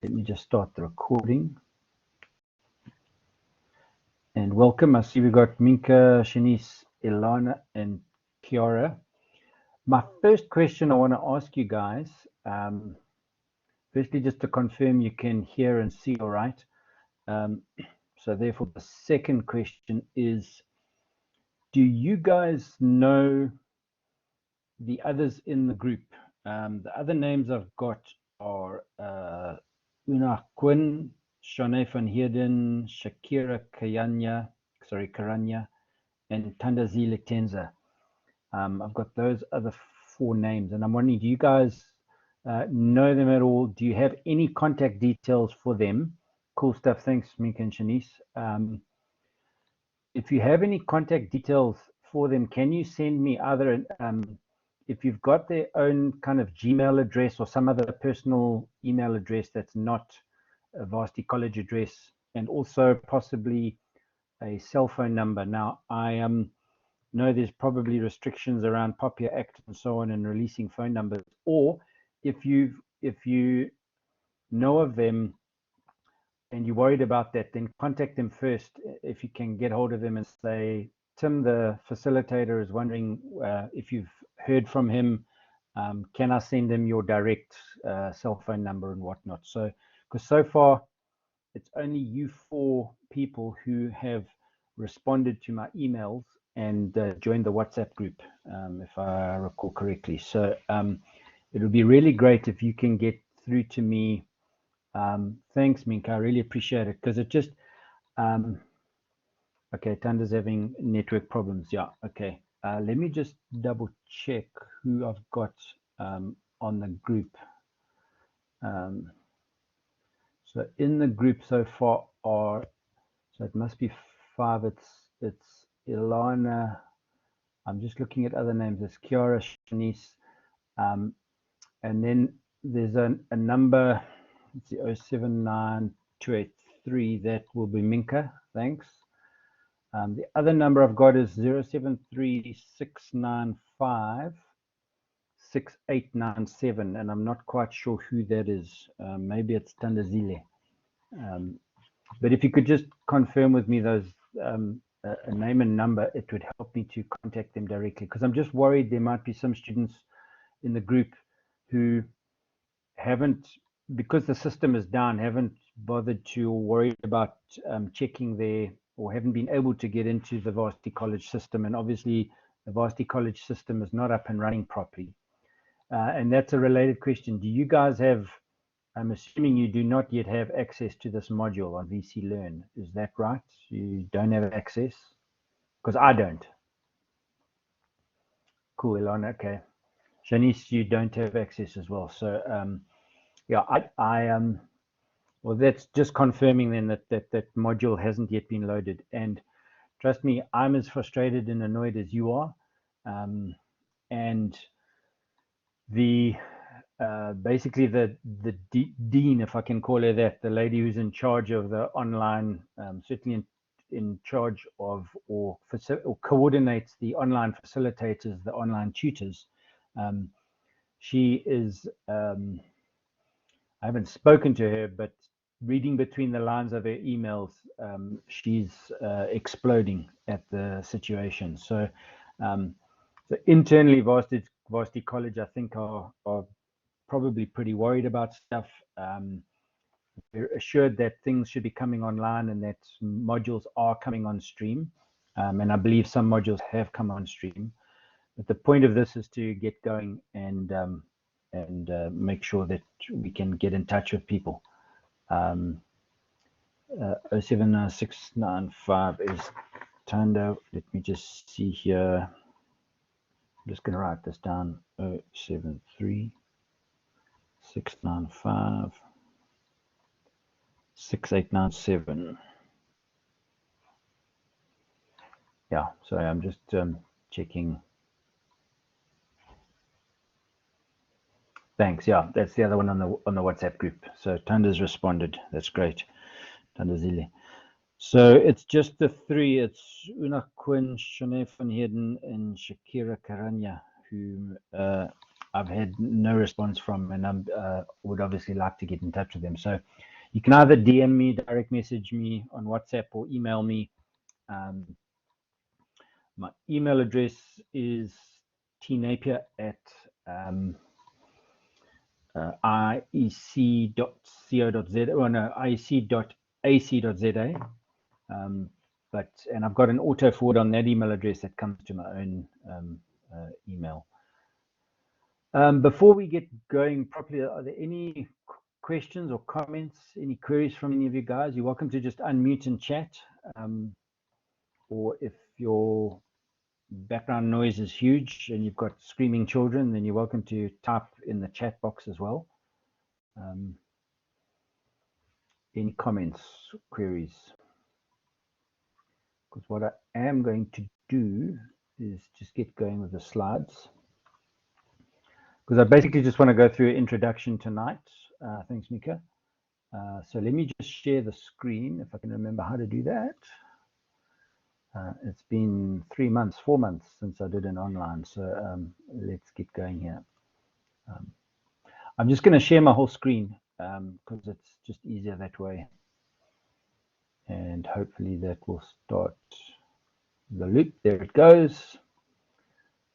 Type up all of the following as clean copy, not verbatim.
Let me just start the recording. And welcome. I see we got Minka, Shanice, Ilana, and Kiara. My first question I want to ask you guys, firstly, just to confirm you can hear and see all right. So therefore, the second question is, do you guys know the others in the group? The other names I've got are Una Quinn, Shanae van Heerden, Shakira Karanya, and Tandazile Tenza. I've got those other four names, and I'm wondering, do you guys know them at all? Do you have any contact details for them? Cool stuff. Thanks, Minka and Shanice. If you have any contact details for them, can you send me either if you've got their own kind of Gmail address or some other personal email address that's not a Varsity College address, and also possibly a cell phone number. Now, I know there's probably restrictions around POPIA Act and so on and releasing phone numbers, or if you know of them and you're worried about that, then contact them first if you can get hold of them and say, Tim, the facilitator, is wondering if you've heard from him. Can I send him your direct cell phone number and whatnot? So, because so far it's only you four people who have responded to my emails and joined the WhatsApp group, if I recall correctly. So it would be really great if you can get through to me. Thanks, Minka. I really appreciate it, because it just okay, Tanda's having network problems. Yeah, okay. Let me just double check who I've got on the group. So in the group so far are, so it must be 5. It's Ilana. I'm just looking at other names. There's Kiara, Shanice, and then there's a number. It's the 079283. That will be Minka. Thanks. The other number I've got is 073695 6897, and I'm not quite sure who that is. Maybe it's Tandazile. But if you could just confirm with me those a name and number, it would help me to contact them directly, because I'm just worried there might be some students in the group who haven't, because the system is down, haven't bothered to or worried about checking their, or haven't been able to get into the Varsity College system. And obviously the Varsity College system is not up and running properly. And that's a related question. Do you guys have, I'm assuming you do not yet have access to this module on VC Learn. Is that right? You don't have access? Because I don't. Cool, Ilana. Okay. Shanice, you don't have access as well. So yeah, well, that's just confirming then that module hasn't yet been loaded. And trust me, I'm as frustrated and annoyed as you are. And the basically the dean, if I can call her that, the lady who's in charge of the online, certainly in charge of or coordinates the online facilitators, the online tutors. She is, I haven't spoken to her, but reading between the lines of her emails, she's exploding at the situation. So, so internally, Varsity College, I think, are probably pretty worried about stuff. We're assured that things should be coming online and that modules are coming on stream. And I believe some modules have come on stream. But the point of this is to get going and make sure that we can get in touch with people. 079695 is Tanda. Let me just see here. I'm just going to write this down. 073695 6897. Yeah, sorry, I'm just checking. Thanks. Yeah, that's the other one on the WhatsApp group. So Tanda's responded. That's great. Tandazile. So it's just the three. It's Una Quinn, Shanae van Heerden, and Shakira Karanya who I've had no response from, and I would obviously like to get in touch with them. So you can either DM me, direct message me on WhatsApp, or email me. My email address is tnapier@iec.co.za. Well, no, iec.ac.za. And I've got an auto forward on that email address that comes to my own email. Before we get going properly, are there any questions or comments, any queries from any of you guys? You're welcome to just unmute and chat. Or if your background noise is huge and you've got screaming children, then you're welcome to type in the chat box as well. Any comments, queries? Because what I am going to do is just get going with the slides. Because I basically just want to go through an introduction tonight. Thanks, Mika. So let me just share the screen if I can remember how to do that. It's been 4 months since I did an online. So let's get going here. I'm just going to share my whole screen because it's just easier that way. And hopefully that will start the loop. There it goes.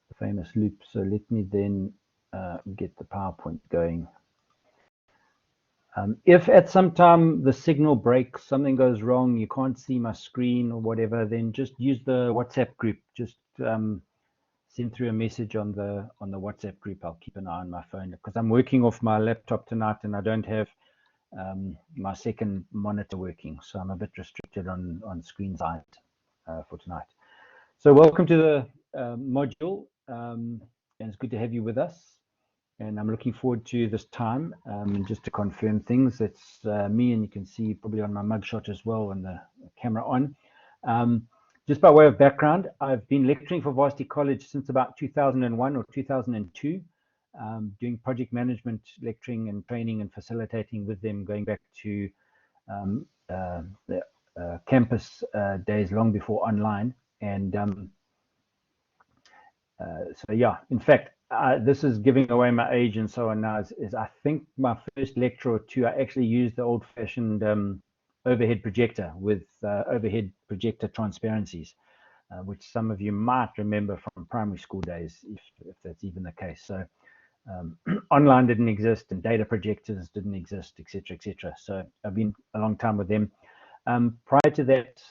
The famous loop. So let me then get the PowerPoint going. If at some time the signal breaks, something goes wrong, you can't see my screen or whatever, then just use the WhatsApp group. Just send through a message on the WhatsApp group. I'll keep an eye on my phone because I'm working off my laptop tonight and I don't have my second monitor working, so I'm a bit restricted on screen size for tonight. So welcome to the module, and it's good to have you with us. And I'm looking forward to this time. And just to confirm things, it's me, and you can see probably on my mugshot as well, and the camera on. Just by way of background, I've been lecturing for Varsity College since about 2001 or 2002, doing project management, lecturing and training and facilitating with them, going back to the campus days long before online. And so yeah, in fact, this is giving away my age and so on now, is I think my first lecture or two, I actually used the old-fashioned overhead projector with overhead projector transparencies, which some of you might remember from primary school days, if that's even the case. So online didn't exist and data projectors didn't exist, etc., etc. So I've been a long time with them. Prior to that,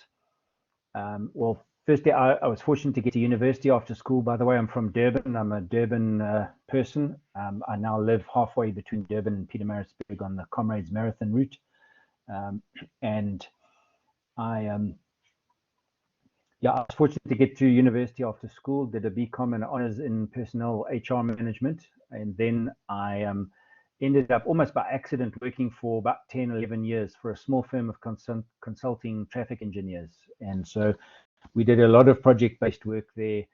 well, firstly, I was fortunate to get to university after school. By the way, I'm from Durban. I'm a Durban person. I now live halfway between Durban and Pietermaritzburg on the Comrades Marathon route. And yeah, I was fortunate to get to university after school, did a BCom and honors in personnel HR management. And then I ended up almost by accident working for about 10, 11 years for a small firm of consulting traffic engineers. And so we did a lot of project-based work there,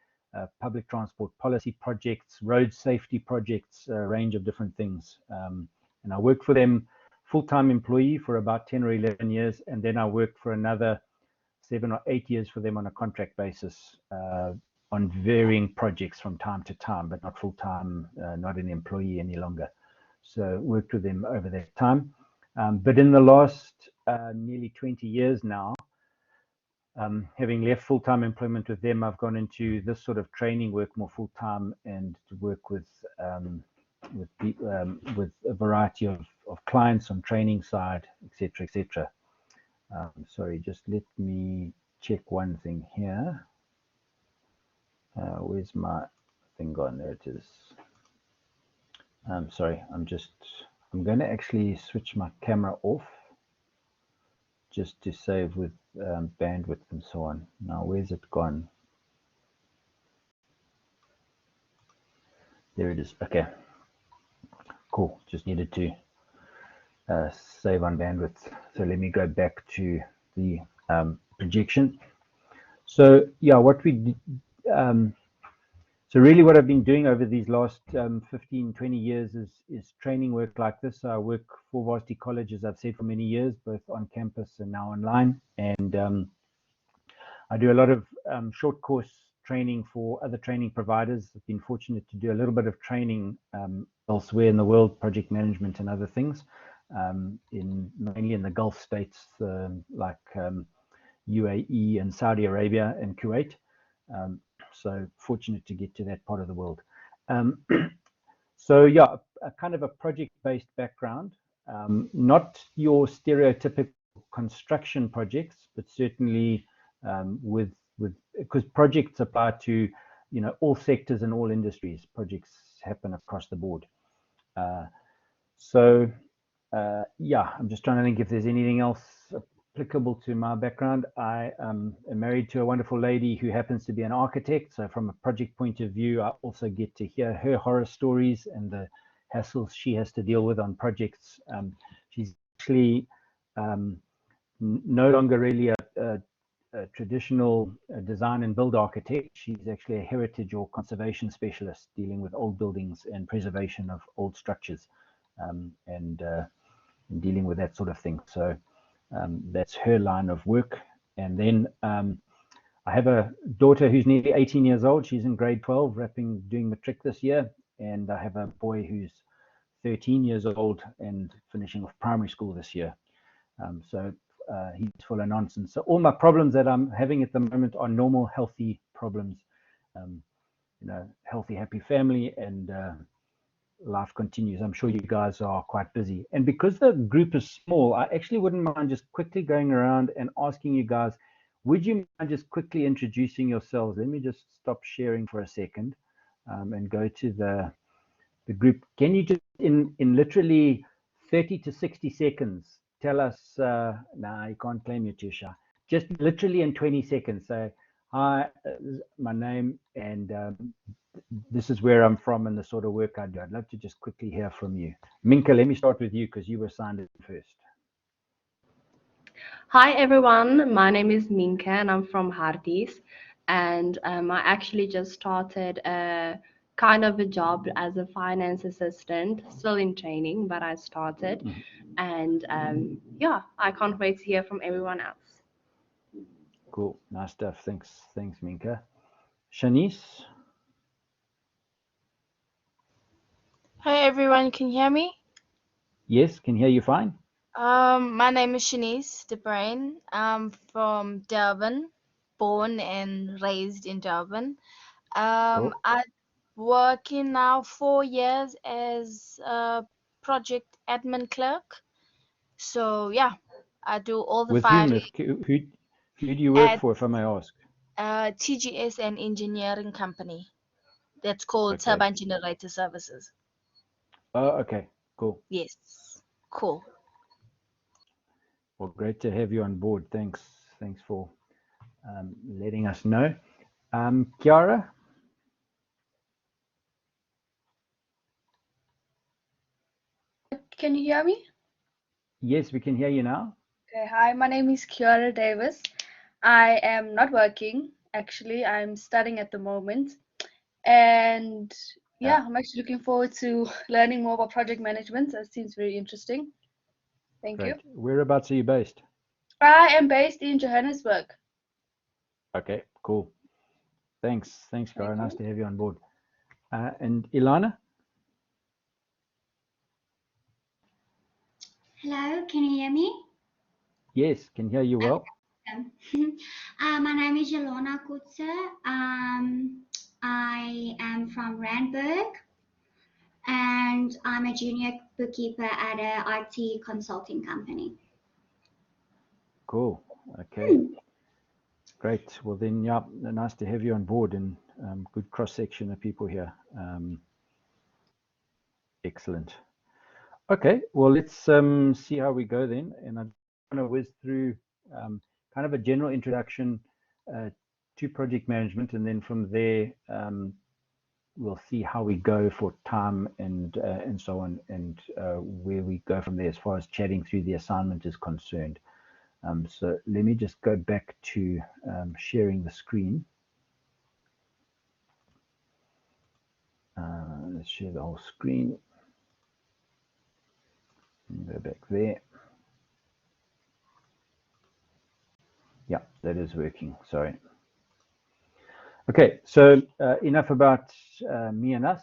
public transport policy projects, road safety projects, a range of different things. And I worked for them full-time employee for about 10 or 11 years. And then I worked for another 7 or 8 years for them on a contract basis on varying projects from time to time, but not full-time, not an employee any longer. So worked with them over that time. But in the last nearly 20 years now, having left full-time employment with them, I've gone into this sort of training work more full-time and to work with a variety of clients on training side, etc., etc. Sorry, just let me check one thing here. Where's my thing gone? There it is. Sorry, I'm going to actually switch my camera off just to save with bandwidth and so on. Now, where's it gone? There it is. Okay, cool. Just needed to save on bandwidth. So let me go back to the projection. So yeah, what we did, so really what I've been doing over these last 15, 20 years is training work like this. I work for Varsity College, as I've said, for many years, both on campus and now online. And I do a lot of short course training for other training providers. I've been fortunate to do a little bit of training elsewhere in the world, project management and other things, mainly in the Gulf states, like UAE and Saudi Arabia and Kuwait. So fortunate to get to that part of the world. So yeah, a kind of a project-based background, not your stereotypical construction projects, but certainly because projects apply to, you know, all sectors and all industries. Projects happen across the board. Yeah, I'm just trying to think if there's anything else applicable to my background. I am married to a wonderful lady who happens to be an architect. So from a project point of view, I also get to hear her horror stories and the hassles she has to deal with on projects. She's actually no longer really a traditional design and build architect. She's actually a heritage or conservation specialist dealing with old buildings and preservation of old structures, and dealing with that sort of thing. So that's her line of work. And then I have a daughter who's nearly 18 years old. She's in grade 12, doing matric this year. And I have a boy who's 13 years old and finishing off primary school this year. So he's full of nonsense. So all my problems that I'm having at the moment are normal, healthy problems. You know, healthy, happy family, and life continues. I'm sure you guys are quite busy. And because the group is small, I actually wouldn't mind just quickly going around and asking you guys, would you mind just quickly introducing yourselves? Let me just stop sharing for a second and go to the group. Can you just, in literally 30 to 60 seconds, tell us, nah, you can't claim you're too shy. Just literally in 20 seconds, say, hi, my name, and this is where I'm from and the sort of work I do. I'd love to just quickly hear from you. Minka, let me start with you because you were signed in first. Hi everyone, my name is Minka and I'm from Harties, and I actually just started a kind of a job as a finance assistant, still in training, but I started, and yeah, I can't wait to hear from everyone else. Cool, nice stuff. Thanks, Minka. Shanice? Hi everyone, can you hear me? Yes, can hear you fine. My name is Shanice De Bruin. I'm from Durban, born and raised in Durban. Cool. I'm working now 4 years as a project admin clerk. So yeah, I do all the With whom? filing Who do you work at for, if I may ask? TGS and engineering company. That's called Okay. Turbine Generator Services. Oh, okay. Cool. Yes, cool. Well, great to have you on board. Thanks for letting us know. Kiara? Can you hear me? Yes, we can hear you now. Okay, hi, my name is Kiara Davis. I am not working, actually. I'm studying at the moment. And yeah, I'm actually looking forward to learning more about project management. That seems very interesting. Thank you. Great. Whereabouts are you based? I am based in Johannesburg. Okay, cool. Thanks, Kiara. Nice you. to have you on board. And Ilana? Hello, can you hear me? Yes, can hear you well. My name is Yelona Kutse. I am from Randburg, and I'm a junior bookkeeper at a IT consulting company. Cool. Okay. Great. Well then, yeah, nice to have you on board, and good cross section of people here. Excellent. Okay. Well, let's see how we go then, and I'm going to whiz through kind of a general introduction to project management, and then from there we'll see how we go for time and so on, and where we go from there as far as chatting through the assignment is concerned. So let me just go back to sharing the screen. Let's share the whole screen. Go back there. Yeah, that is working. Sorry. Okay, so enough about me and us.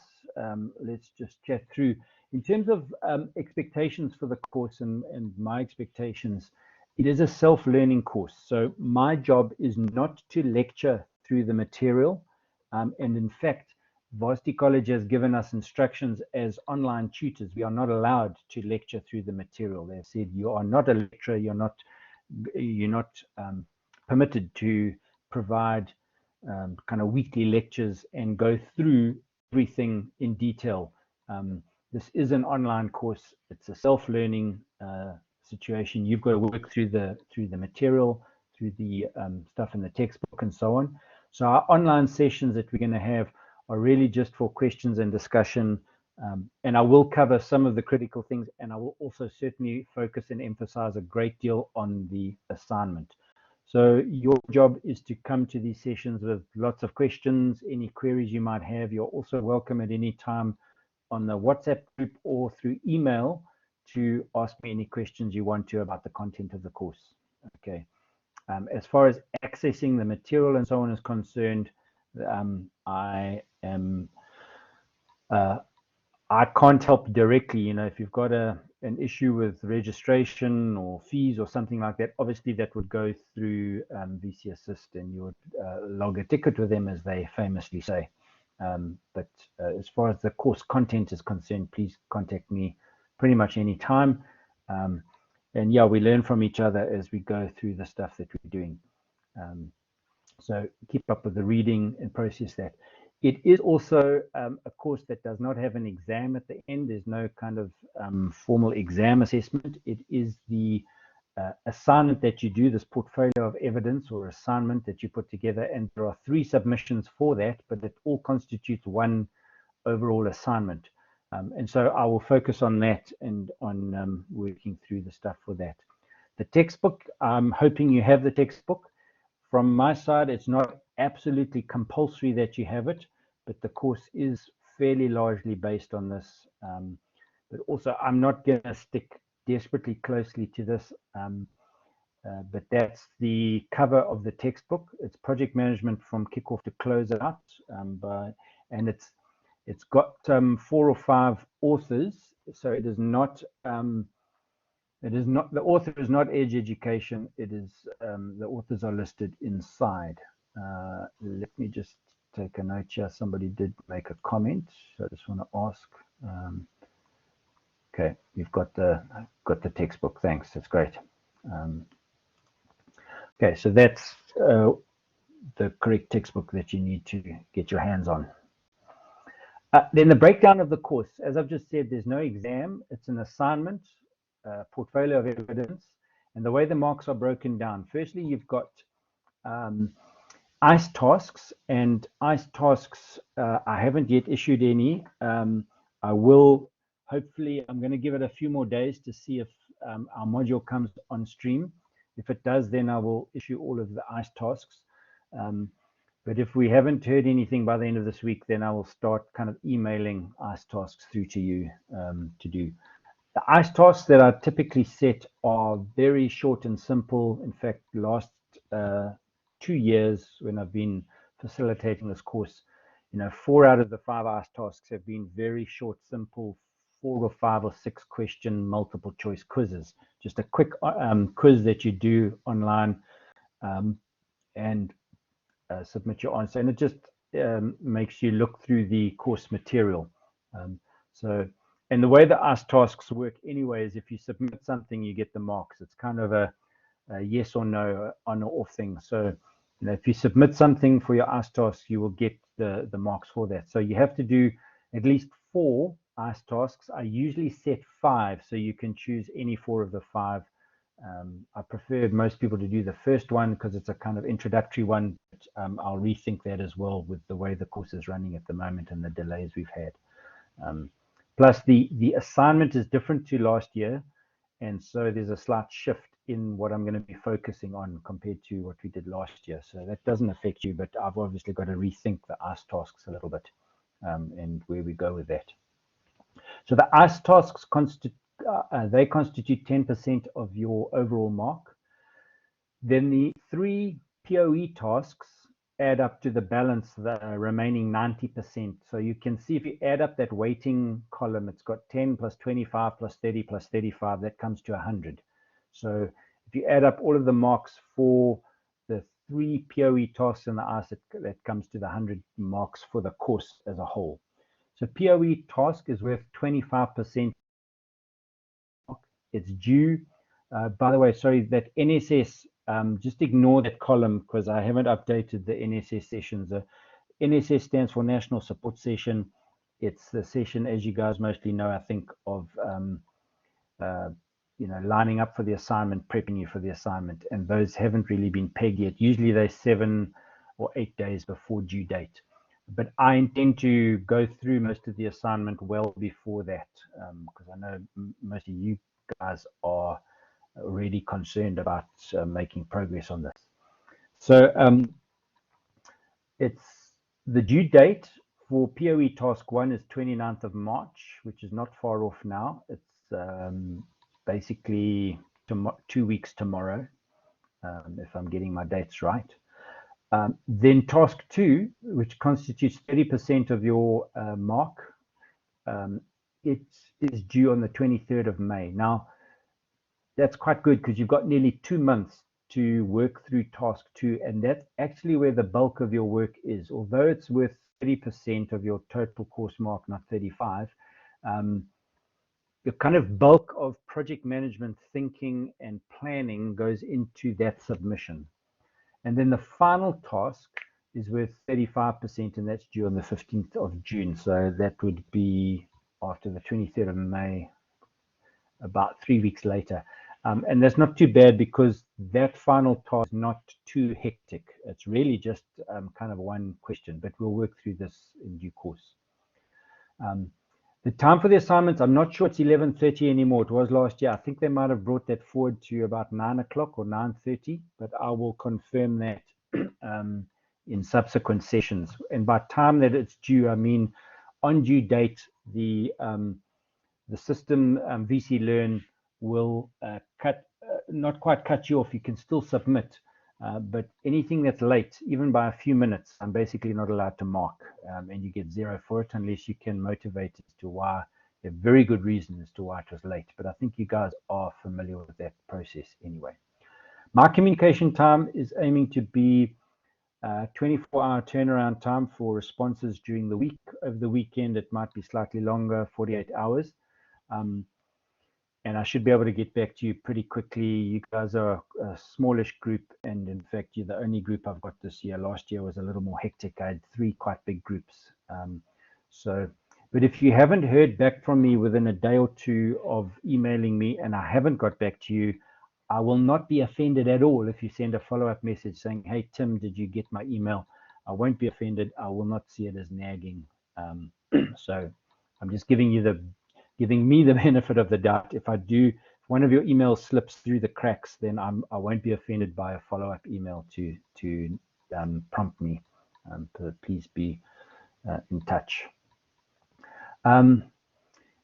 Let's just chat through. In terms of expectations for the course and my expectations, it is a self-learning course. So my job is not to lecture through the material. And in fact, Varsity College has given us instructions as online tutors. We are not allowed to lecture through the material. They said you are not a lecturer. You're not permitted to provide kind of weekly lectures and go through everything in detail. This is an online course. It's a self-learning situation. You've got to work through the material, through the stuff in the textbook and so on. So our online sessions that we're going to have are really just for questions and discussion. And I will cover some of the critical things, and I will also certainly focus and emphasize a great deal on the assignment. So your job is to come to these sessions with lots of questions, any queries you might have. You're also welcome at any time on the WhatsApp group or through email to ask me any questions you want to about the content of the course. Okay. As far as accessing the material and so on is concerned, I can't help directly. You know, if you've got an issue with registration or fees or something like that, obviously that would go through VC Assist, and you would log a ticket with them, as they famously say. But as far as the course content is concerned, please contact me pretty much any time. And yeah, we learn from each other as we go through the stuff that we're doing. So keep up with the reading and process that. It is also a course that does not have an exam at the end. There's no kind of formal exam assessment. It is the assignment that you do, this portfolio of evidence or assignment that you put together, and there are 3 submissions for that, but it all constitutes one overall assignment. And so I will focus on that and on working through the stuff for that. The textbook, I'm hoping you have the textbook. From my side, it's not absolutely compulsory that you have it, but the course is fairly largely based on this. But also, I'm not going to stick desperately closely to this, but that's the cover of the textbook. It's project management from kickoff to close it out, and it's got 4 or 5 authors, so it is not. The author is not Edge Education. It is the authors are listed inside. Let me just take a note here. Somebody did make a comment, so I just want to ask. Okay, you've got the textbook. Thanks, that's great. Okay, so that's the correct textbook that you need to get your hands on. Then the breakdown of the course, as I've just said, there's no exam. It's an assignment. Portfolio of evidence, and the way the marks are broken down. Firstly, you've got ICE tasks, and ICE tasks, I haven't yet issued any. I will, hopefully, I'm going to give it a few more days to see if our module comes on stream. If it does, then I will issue all of the ICE tasks. But if we haven't heard anything by the end of this week, then I will start kind of emailing ICE tasks through to you to do. The ICE tasks that are typically set are very short and simple. In fact, the last 2 years when I've been facilitating this course, 4 out of the 5 ICE tasks have been very short, simple, 4 or 5 or 6 question multiple choice quizzes. Just a quick quiz that you do online and submit your answer. And it just makes you look through the course material. And the way the ICE tasks work anyway is if you submit something, you get the marks. It's kind of a yes or no, on or off thing. So, if you submit something for your ICE tasks, you will get the marks for that. So you have to do at least 4 ICE tasks. I usually set 5, so you can choose any 4 of the 5. I prefer most people to do the first one because it's a kind of introductory one. I'll rethink that as well with the way the course is running at the moment and the delays we've had. Plus, the assignment is different to last year, and so there's a slight shift in what I'm going to be focusing on compared to what we did last year. So that doesn't affect you, but I've obviously got to rethink the ICE tasks a little bit and where we go with that. So the ICE tasks constitute 10% of your overall mark. Then the 3 POE tasks add up to the balance, the remaining 90%. So you can see if you add up that weighting column, it's got 10 plus 25 plus 30 plus 35, that comes to 100. So if you add up all of the marks for the 3 POE tasks in the ICE, that comes to the 100 marks for the course as a whole. So POE task is worth 25%. It's due. By the way, sorry, that NSS, just ignore that column because I haven't updated the NSS sessions. NSS stands for National Support Session. It's the session, as you guys mostly know, I think, of lining up for the assignment, prepping you for the assignment, and those haven't really been pegged yet. Usually they're 7 or 8 days before due date. But I intend to go through most of the assignment well before that, because I know most of you guys are really concerned about making progress on this. So it's the due date for POE task 1 is 29th of March, which is not far off now. It's basically 2 weeks tomorrow, if I'm getting my dates right. Then task 2, which constitutes 30% of your mark, it is due on the 23rd of May. Now, that's quite good because you've got nearly 2 months to work through task 2, and that's actually where the bulk of your work is. Although it's worth 30% of your total course mark, not 35, the kind of bulk of project management thinking and planning goes into that submission. And then the final task is worth 35%, and that's due on the 15th of June. So that would be after the 23rd of May, about 3 weeks later. And that's not too bad because that final task is not too hectic. It's really just kind of one question, but we'll work through this in due course. The time for the assignments, I'm not sure it's 11:30 anymore. It was last year. I think they might have brought that forward to about 9 o'clock or 9:30, but I will confirm that in subsequent sessions. And by time that it's due, I mean on due date, the system VC Learn will not quite cut you off. You can still submit, but anything that's late, even by a few minutes, I'm basically not allowed to mark, and you get 0 for it unless you can motivate as to why, a very good reason as to why it was late. But I think you guys are familiar with that process anyway. My communication time is aiming to be 24-hour turnaround time for responses during the week. Over the weekend, it might be slightly longer, 48 hours. And I should be able to get back to you pretty quickly. You guys are a smallish group, and in fact, you're the only group I've got this year. Last year was a little more hectic. I had 3 quite big groups. But if you haven't heard back from me within a day or 2 of emailing me and I haven't got back to you, I will not be offended at all if you send a follow-up message saying, "Hey, Tim, did you get my email?" I won't be offended. I will not see it as nagging. So I'm just giving me the benefit of the doubt. If one of your emails slips through the cracks, then I won't be offended by a follow-up email to prompt me. Please be in touch.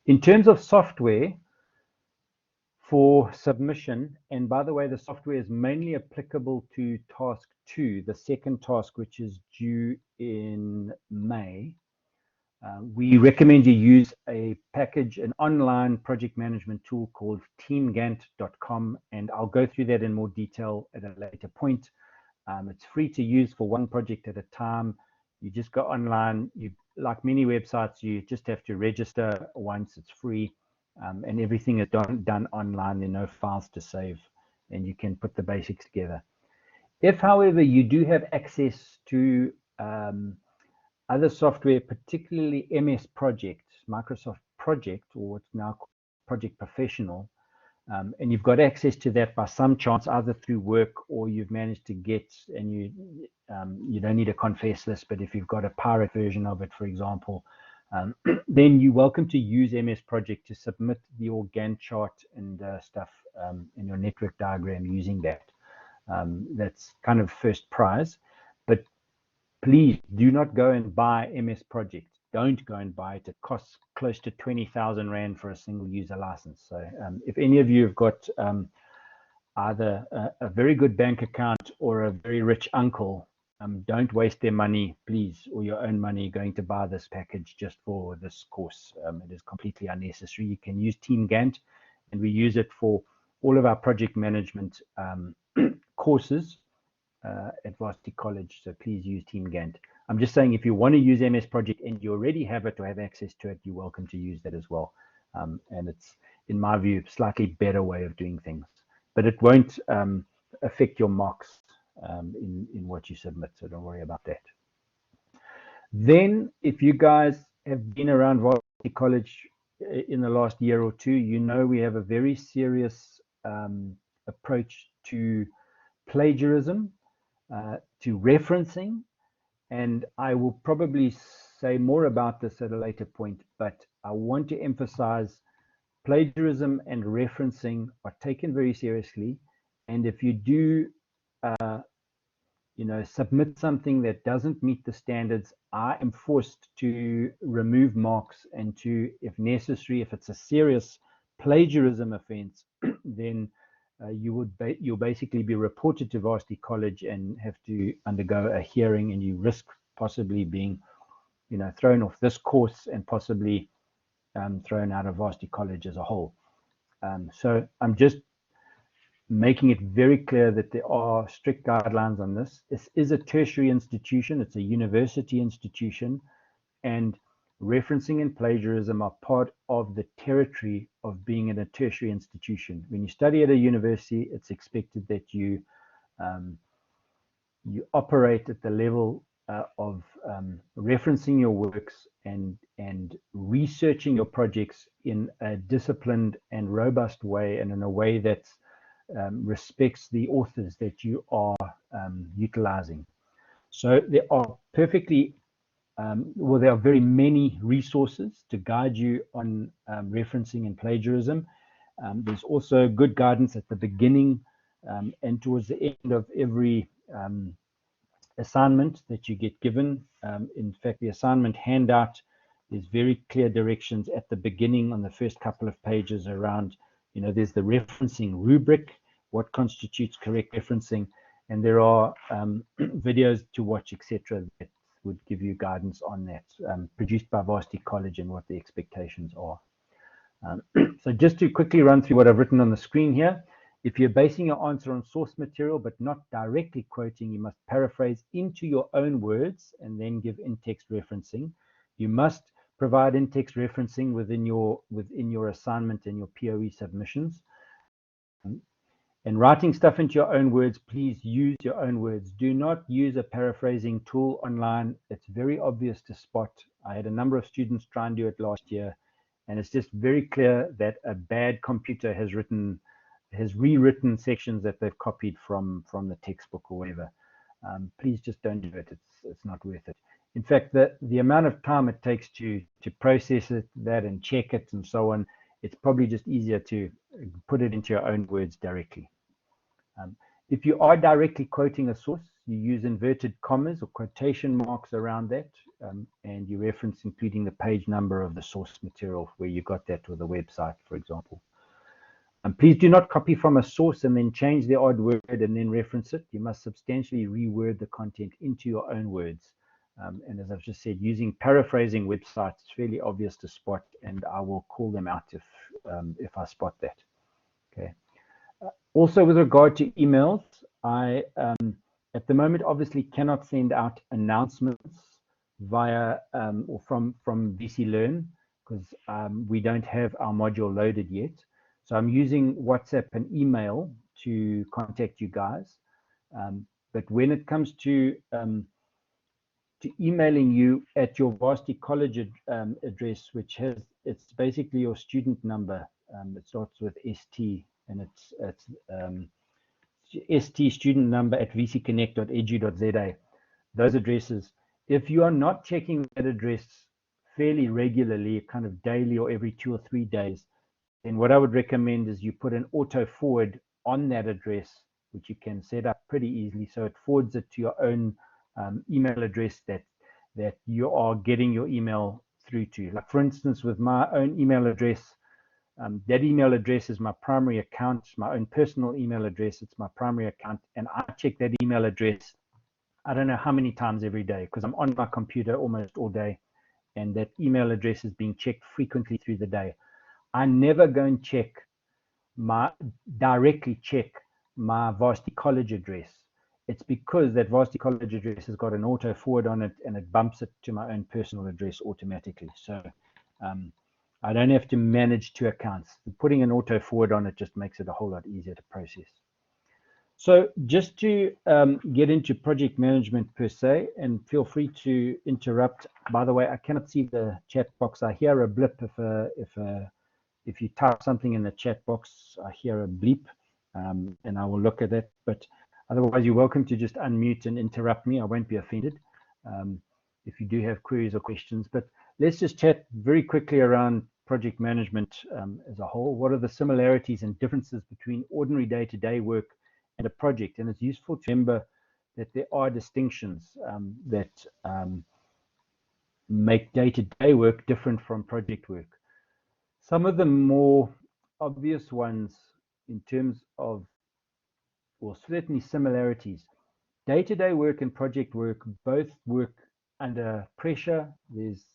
In terms of software for submission, and by the way, the software is mainly applicable to task 2, the second task, which is due in May. We recommend you use a package, an online project management tool called teamgant.com, and I'll go through that in more detail at a later point. It's free to use for one project at a time. You just go online. Like many websites, you just have to register once. It's free, and everything is done online. There are no files to save, and you can put the basics together. If, however, you do have access to other software, particularly MS Project, Microsoft Project, or what's now called Project Professional, and you've got access to that by some chance, either through work or you've managed to get, and you don't need to confess this, but if you've got a pirate version of it, for example, then you're welcome to use MS Project to submit your Gantt chart and stuff in your network diagram using that. That's kind of first prize. But please do not go and buy MS Project. Don't go and buy it. It costs close to 20,000 Rand for a single user license. So if any of you have got either a very good bank account or a very rich uncle, don't waste their money, please, or your own money going to buy this package just for this course. It is completely unnecessary. You can use Team Gantt, and we use it for all of our project management courses at Varsity College. So please use Team Gantt. I'm just saying, if you want to use MS Project and you already have it or have access to it, you're welcome to use that as well. And it's, in my view, a slightly better way of doing things. But it won't affect your marks in what you submit, so don't worry about that. Then, if you guys have been around Varsity College in the last year or two, you know we have a very serious approach to plagiarism, to referencing, and I will probably say more about this at a later point, but I want to emphasize plagiarism and referencing are taken very seriously, and if you do submit something that doesn't meet the standards, I am forced to remove marks and to, if necessary, if it's a serious plagiarism offense, then you'll basically be reported to Varsity College and have to undergo a hearing, and you risk possibly being, thrown off this course and possibly thrown out of Varsity College as a whole. So I'm just making it very clear that there are strict guidelines on this. This is a tertiary institution, it's a university institution, and referencing and plagiarism are part of the territory of being in a tertiary institution. When you study at a university, it's expected that you operate at the level of referencing your works and researching your projects in a disciplined and robust way, and in a way that respects the authors that you are utilizing. So there are there are very many resources to guide you on referencing and plagiarism. There's also good guidance at the beginning and towards the end of every assignment that you get given. In fact, the assignment handout, there's very clear directions at the beginning on the first couple of pages around, there's the referencing rubric, what constitutes correct referencing, and there are videos to watch, etc., that would give you guidance on that, produced by Varsity College, and what the expectations are. So just to quickly run through what I've written on the screen here, if you're basing your answer on source material but not directly quoting, you must paraphrase into your own words and then give in-text referencing. You must provide in-text referencing within your assignment and your POE submissions. And writing stuff into your own words, please use your own words. Do not use a paraphrasing tool online. It's very obvious to spot. I had a number of students try and do it last year, and it's just very clear that a bad computer has rewritten sections that they've copied from the textbook or whatever. Please just don't do it. It's not worth it. In fact, the amount of time it takes to process that and check it and so on, it's probably just easier to put it into your own words directly. If you are directly quoting a source, you use inverted commas or quotation marks around that, and you reference including the page number of the source material where you got that, with a website, for example. Please do not copy from a source and then change the odd word and then reference it. You must substantially reword the content into your own words. And as I've just said, using paraphrasing websites, it's fairly obvious to spot, and I will call them out if I spot that. Okay. Also, with regard to emails, I at the moment obviously cannot send out announcements via or from VC Learn, because we don't have our module loaded yet. So I'm using WhatsApp and email to contact you guys. But when it comes to emailing you at your Varsity College address, which it's basically your student number. It starts with ST, and it's ST student number at vcconnect.edu.za. Those addresses. If you are not checking that address fairly regularly, kind of daily or every 2 or 3 days, then what I would recommend is you put an auto forward on that address, which you can set up pretty easily, so it forwards it to your own email address that you are getting your email through to. Like, for instance, with my own email address, that email address is my primary account, my own personal email address. It's my primary account, and I check that email address I don't know how many times every day, because I'm on my computer almost all day, and that email address is being checked frequently through the day. I never go and directly check my Varsity College address. It's because that Varsity College address has got an auto forward on it, and it bumps it to my own personal address automatically. So I don't have to manage two accounts. Putting an auto forward on it just makes it a whole lot easier to process. So just to get into project management per se, and feel free to interrupt. By the way, I cannot see the chat box. I hear a blip if you type something in the chat box. I hear a bleep, and I will look at that. But otherwise, you're welcome to just unmute and interrupt me. I won't be offended if you do have queries or questions. But let's just chat very quickly around project management as a whole. What are the similarities and differences between ordinary day-to-day work and a project? And it's useful to remember that there are distinctions that make day-to-day work different from project work. Some of the more obvious ones in terms of, or certainly similarities, day-to-day work and project work both work under pressure. There's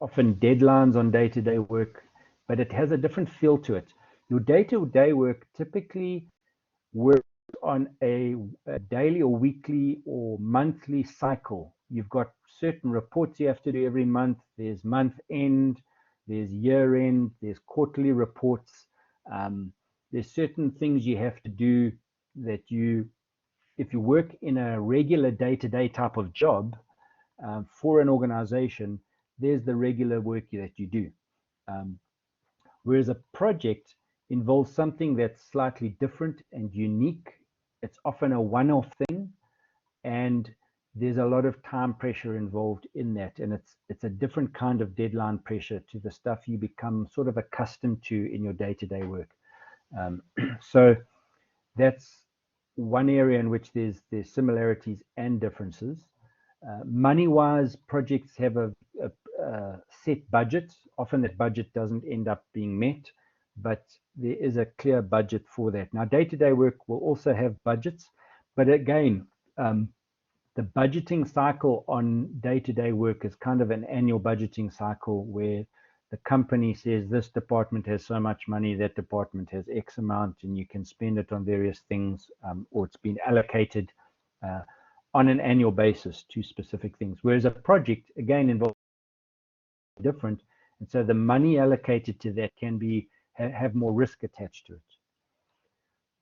often deadlines on day-to-day work, but it has a different feel to it. Your day-to-day work typically works on a daily or weekly or monthly cycle. You've got certain reports you have to do every month. There's month end, there's year end, there's quarterly reports. There's certain things you have to do that if you work in a regular day-to-day type of job for an organization, there's the regular work that you do. Whereas a project involves something that's slightly different and unique. It's often a one-off thing, and there's a lot of time pressure involved in that, and it's a different kind of deadline pressure to the stuff you become sort of accustomed to in your day-to-day work. So that's one area in which there's similarities and differences. Money-wise, projects have a set budget. Often that budget doesn't end up being met, but there is a clear budget for that. Now, day-to-day work will also have budgets, but again, the budgeting cycle on day-to-day work is kind of an annual budgeting cycle where the company says this department has so much money, that department has X amount, and you can spend it on various things, or it's been allocated on an annual basis to specific things. Whereas a project, again, involves different, and so the money allocated to that can be have more risk attached to it.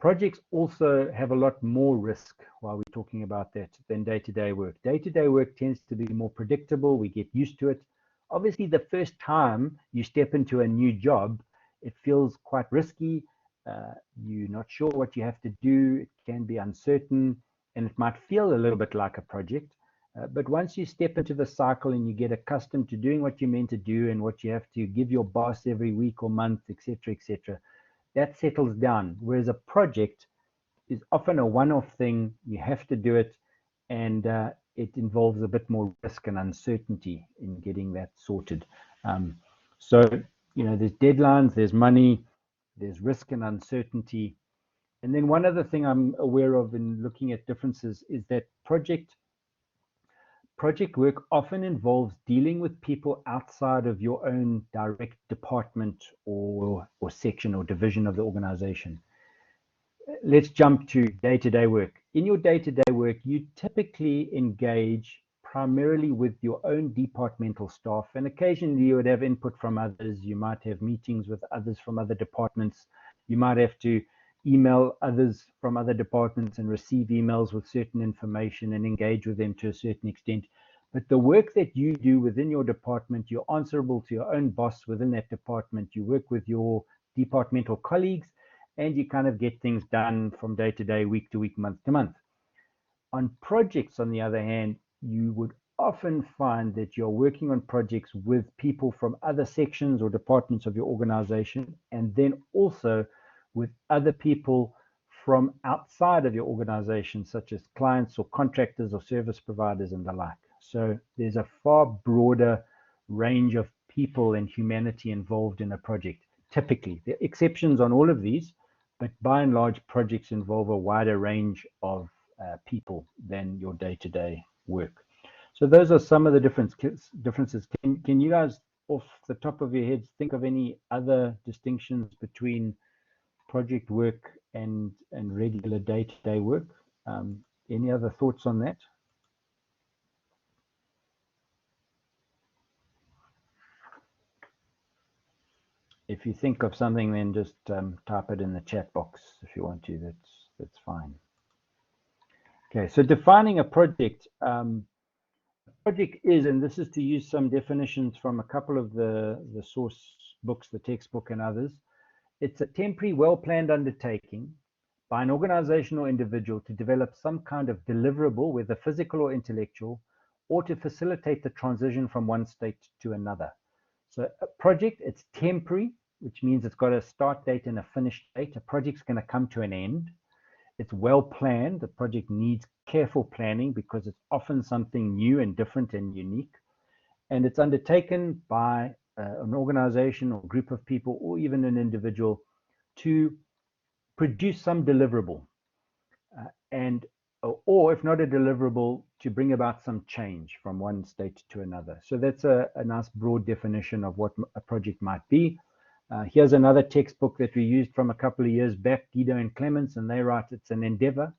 Projects also have a lot more risk while we're talking about that than day-to-day work. Day-to-day work tends to be more predictable. We get used to it. Obviously, the first time you step into a new job, it feels quite risky. You're not sure what you have to do. It can be uncertain, and it might feel a little bit like a project. But once you step into the cycle and you get accustomed to doing what you're meant to do and what you have to give your boss every week or month, etc., that settles down. Whereas a project is often a one-off thing. You have to do it, and it involves a bit more risk and uncertainty in getting that sorted. So, there's deadlines, there's money, there's risk and uncertainty. And then one other thing I'm aware of in looking at differences is that project work often involves dealing with people outside of your own direct department or section or division of the organization. Let's jump to day-to-day work. In your day-to-day work, you typically engage primarily with your own departmental staff, and occasionally you would have input from others. You might have meetings with others from other departments. You might have to email others from other departments and receive emails with certain information and engage with them to a certain extent. But the work that you do within your department, you're answerable to your own boss within that department. You work with your departmental colleagues, and you kind of get things done from day to day, week to week, month to month. On projects, on the other hand, you would often find that you're working on projects with people from other sections or departments of your organization, and then also with other people from outside of your organization, such as clients or contractors or service providers and the like. So there's a far broader range of people and humanity involved in a project. Typically, there are exceptions on all of these, but by and large, projects involve a wider range of people than your day-to-day work. So those are some of the differences. Can you guys, off the top of your heads, think of any other distinctions between project work and regular day-to-day work? Any other thoughts on that? If you think of something, then just type it in the chat box if you want to. That's fine. Okay, so defining a project. Project is, and this is to use some definitions from a couple of the source books, the textbook and others. It's a temporary, well-planned undertaking by an organization or individual to develop some kind of deliverable, whether physical or intellectual, or to facilitate the transition from one state to another. So a project, it's temporary, which means it's got a start date and a finish date. A project's going to come to an end. It's well planned. The project needs careful planning because it's often something new and different and unique. And it's undertaken by an organization or group of people or even an individual to produce some deliverable. Or if not a deliverable, to bring about some change from one state to another. So that's a nice broad definition of what a project might be. Here's another textbook that we used from a couple of years back, Guido and Clements, and they write it's an endeavor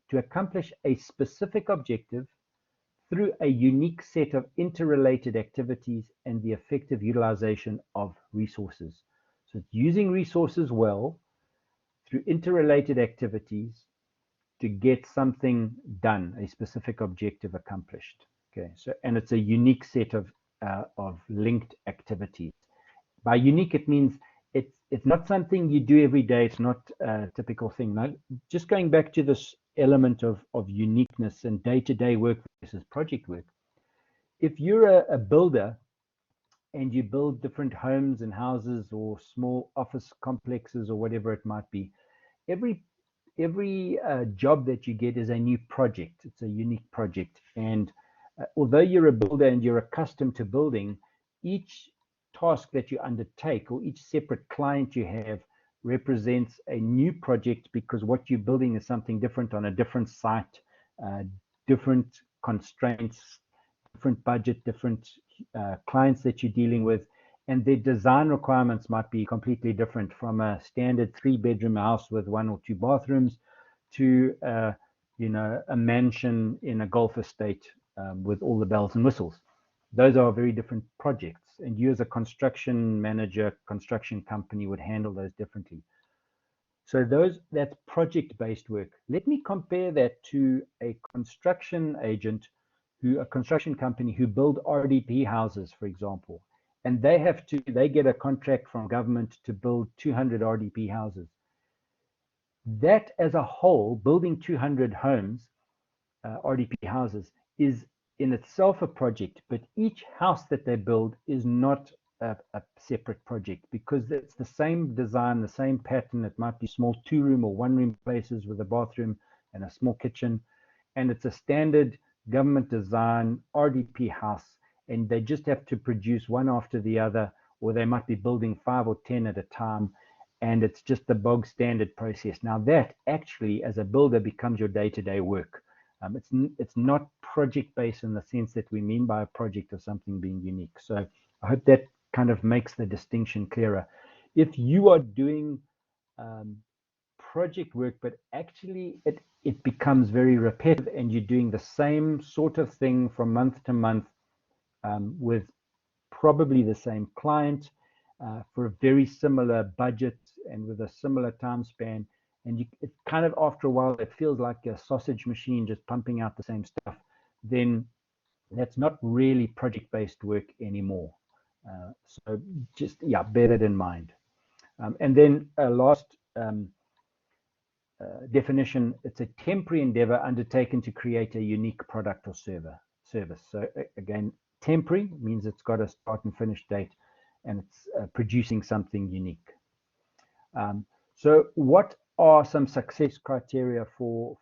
to accomplish a specific objective through a unique set of interrelated activities and the effective utilization of resources. So it's using resources well through interrelated activities to get something done, a specific objective accomplished. Okay, so and it's a unique set of linked activities. By unique, it means it's not something you do every day. It's not a typical thing. Now, just going back to this element of uniqueness and day-to-day work versus project work. If you're a builder and you build different homes and houses or small office complexes or whatever it might be, every job that you get is a new project. It's a unique project. And although you're a builder and you're accustomed to building, each task that you undertake or each separate client you have represents a new project because what you're building is something different on a different site, different constraints, different budget, different clients that you're dealing with, and their design requirements might be completely different from a standard 3-bedroom house with 1 or 2 bathrooms to a mansion in a golf estate with all the bells and whistles. Those are very different projects, and you as a construction manager, construction company would handle those differently. So that's project-based work. Let me compare that to a construction agent, a construction company who build RDP houses, for example, and they get a contract from government to build 200 RDP houses. That as a whole, building 200 homes, RDP houses, is in itself a project, but each house that they build is not a separate project because it's the same design, the same pattern. It might be small 2-room or 1-room places with a bathroom and a small kitchen, and it's a standard government design RDP house, and they just have to produce one after the other, or they might be building 5 or 10 at a time, and it's just the bog standard process. Now that actually, as a builder, becomes your day-to-day work. It's not project-based in the sense that we mean by a project of something being unique. So I hope that kind of makes the distinction clearer. If you are doing project work, but actually it becomes very repetitive and you're doing the same sort of thing from month to month with probably the same client for a very similar budget and with a similar time span, and it kind of after a while it feels like a sausage machine just pumping out the same stuff, then that's not really project-based work anymore. So just bear that in mind. And then a last definition: it's a temporary endeavor undertaken to create a unique product or service. So again, temporary means it's got a start and finish date, and it's producing something unique. So what are some success criteria for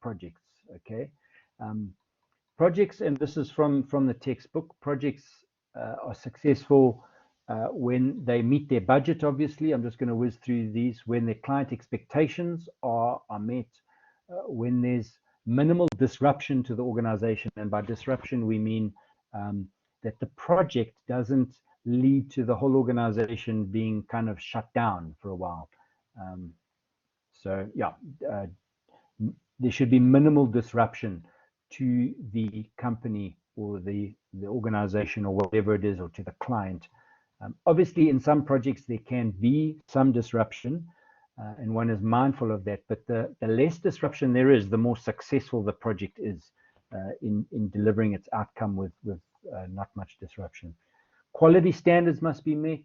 projects? Okay, projects, and this is from the textbook, projects are successful when they meet their budget. Obviously, I'm just going to whiz through these. When their client expectations are met, when there's minimal disruption to the organization. And by disruption, we mean that the project doesn't lead to the whole organization being kind of shut down for a while. So yeah, there should be minimal disruption to the company or the organization or whatever it is, or to the client. Obviously, in some projects, there can be some disruption, and one is mindful of that. But the less disruption there is, the more successful the project is in delivering its outcome with not much disruption. Quality standards must be met.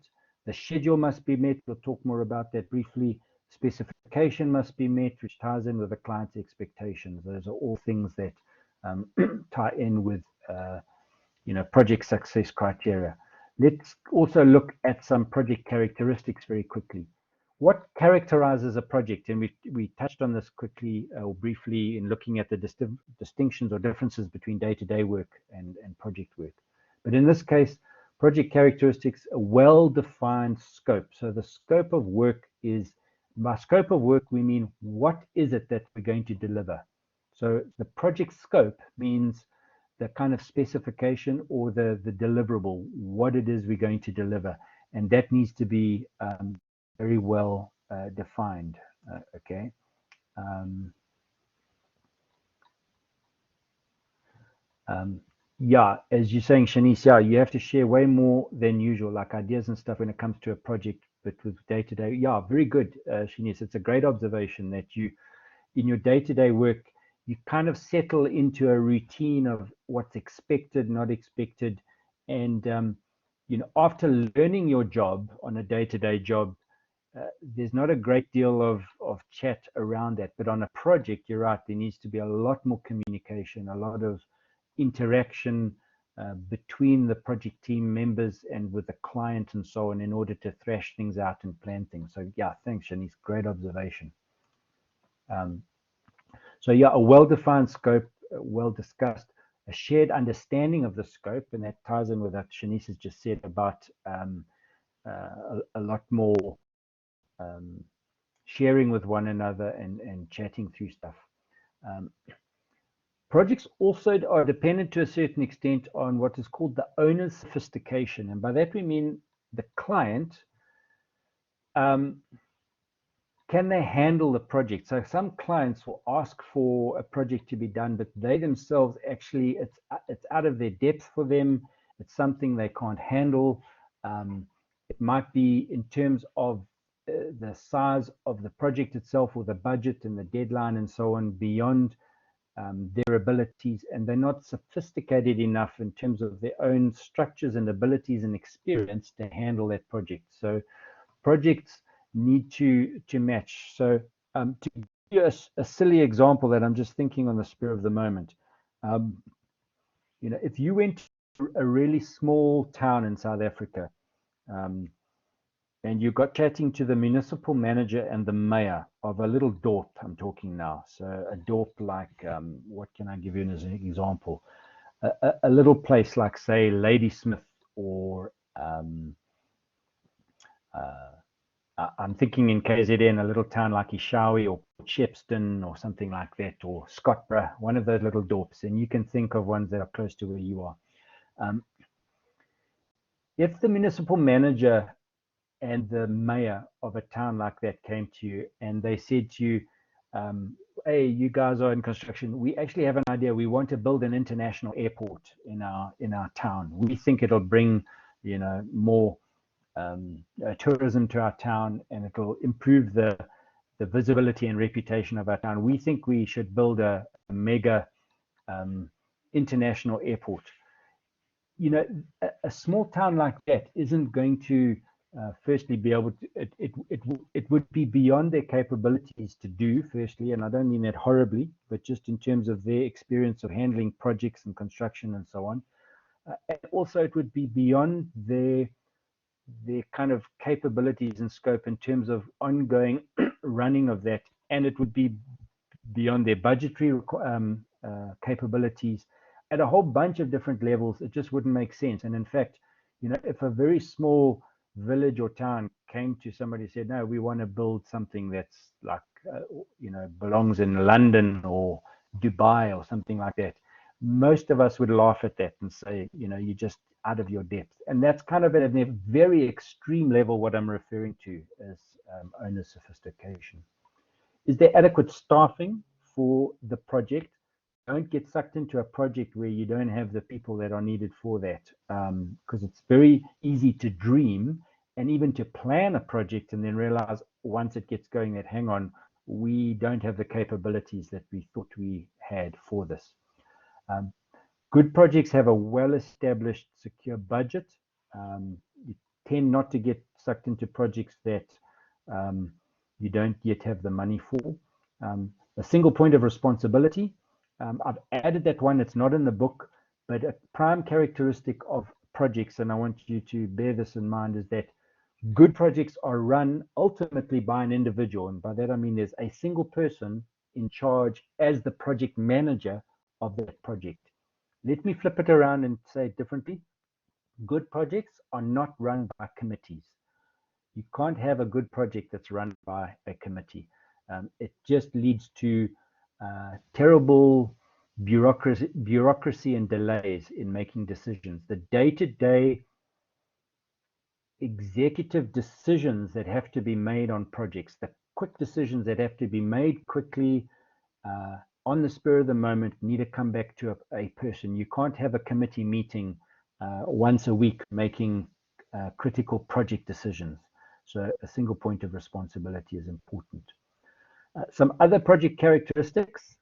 The schedule must be met. We'll talk more about that briefly. Specification must be met, which ties in with the client's expectations. Those are all things that tie in with project success criteria. Let's also look at some project characteristics very quickly. What characterizes a project? And we touched on this quickly or briefly in looking at the distinctions or differences between day-to-day work and project work. But in this case, project characteristics, a well-defined scope. So the scope of work is, by scope of work, we mean what is it that we're going to deliver. So the project scope means the kind of specification or the deliverable, what it is we're going to deliver. And that needs to be very well defined, okay? Yeah, as you're saying, Shanice, yeah, you have to share way more than usual, like ideas and stuff when it comes to a project, but with day-to-day, yeah, very good, Shanice. It's a great observation that you, in your day-to-day work, you kind of settle into a routine of what's expected, not expected. And, after learning your job on a day-to-day job, there's not a great deal of chat around that. But on a project, you're right, there needs to be a lot more communication, a lot of interaction between the project team members and with the client and so on, in order to thrash things out and plan things. So yeah, thanks, Shanice. Great observation. So yeah, a well-defined scope, well discussed, a shared understanding of the scope, and that ties in with what Shanice has just said about a lot more sharing with one another and chatting through stuff. Projects also are dependent to a certain extent on what is called the owner's sophistication. And by that we mean the client, can they handle the project? So some clients will ask for a project to be done, but they themselves actually, it's out of their depth for them. It's something they can't handle. It might be in terms of the size of the project itself, or the budget and the deadline and so on, beyond their abilities, and they're not sophisticated enough in terms of their own structures and abilities and experience to handle that project. So projects need to match. So to give you a silly example that I'm just thinking on the spur of the moment, if you went to a really small town in South Africa, and you got chatting to the municipal manager and the mayor of a little dorp, I'm talking now. So a dorp like, what can I give you as an example? A little place like, say, Ladysmith, or I'm thinking in KZN, a little town like Ishawi or Shepston or something like that, or Scottburgh, one of those little dorps. And you can think of ones that are close to where you are. If the municipal manager and the mayor of a town like that came to you and they said to you, hey, you guys are in construction, we actually have an idea, we want to build an international airport in our town. We think it'll bring more tourism to our town, and it'll improve the visibility and reputation of our town. We think we should build a mega international airport. A small town like that isn't going to firstly be able to, it would be beyond their capabilities to do, firstly, and I don't mean that horribly, but just in terms of their experience of handling projects and construction and so on. And also it would be beyond their kind of capabilities and scope in terms of ongoing running of that, and it would be beyond their budgetary capabilities at a whole bunch of different levels. It just wouldn't make sense. And in fact, if a very small village or town came to somebody and said, no, we want to build something that's like belongs in London or Dubai or something like that, most of us would laugh at that and say, you know, you're just out of your depth. And that's kind of at a very extreme level what I'm referring to as owner sophistication. Is there adequate staffing for the project? Don't get sucked into a project where you don't have the people that are needed for that, because it's very easy to dream and even to plan a project and then realize once it gets going that, hang on, we don't have the capabilities that we thought we had for this. Good projects have a well-established, secure budget. You tend not to get sucked into projects that you don't yet have the money for. A single point of responsibility. I've added that one. It's not in the book, but a prime characteristic of projects, and I want you to bear this in mind, is that good projects are run ultimately by an individual. And by that, I mean there's a single person in charge as the project manager of that project. Let me flip it around and say it differently. Good projects are not run by committees. You can't have a good project that's run by a committee. It just leads to terrible bureaucracy and delays in making decisions. The day-to-day executive decisions that have to be made on projects, the quick decisions that have to be made quickly on the spur of the moment, need to come back to a person. You can't have a committee meeting once a week making critical project decisions. So a single point of responsibility is important. Some other project characteristics: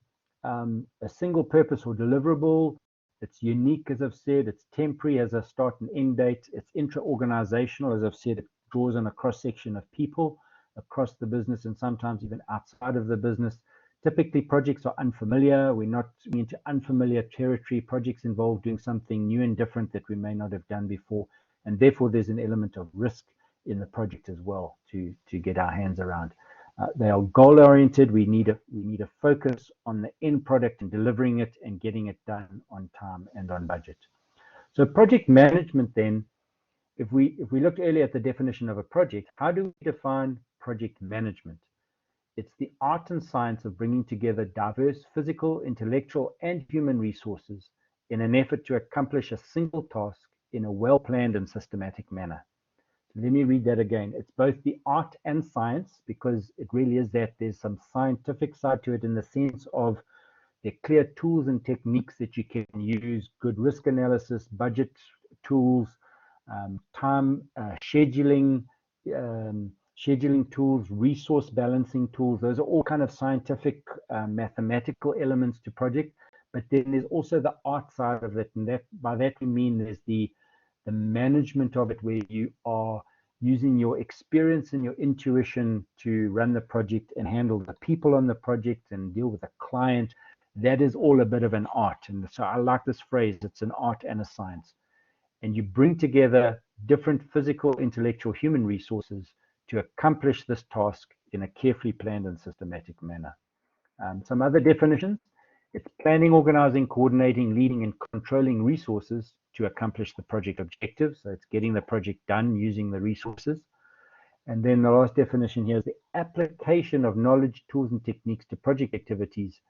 a single purpose or deliverable. It's unique, as I've said. It's temporary, has a start and end date. It's intra-organizational, as I've said. It draws on a cross-section of people across the business and sometimes even outside of the business. Typically, projects are unfamiliar. We're not into unfamiliar territory. Projects involve doing something new and different that we may not have done before, and therefore there's an element of risk in the project as well to get our hands around. They are goal-oriented. We need a focus on the end product and delivering it and getting it done on time and on budget. So project management then, if we looked earlier at the definition of a project, how do we define project management? It's the art and science of bringing together diverse physical, intellectual, and human resources in an effort to accomplish a single task in a well-planned and systematic manner. Let me read that again. It's both the art and science, because it really is that. There's some scientific side to it in the sense of the clear tools and techniques that you can use, good risk analysis, budget tools, time scheduling tools, resource balancing tools. Those are all kind of scientific, mathematical elements to project. But then there's also the art side of it, and that by that we mean there's the management of it, where you are using your experience and your intuition to run the project and handle the people on the project and deal with the client. That is all a bit of an art. And so I like this phrase, it's an art and a science. And you bring together different physical, intellectual, human resources to accomplish this task in a carefully planned and systematic manner. Some other definitions: it's planning, organizing, coordinating, leading, and controlling resources to accomplish the project objectives. So it's getting the project done using the resources. And then the last definition here is the application of knowledge, tools, and techniques to project activities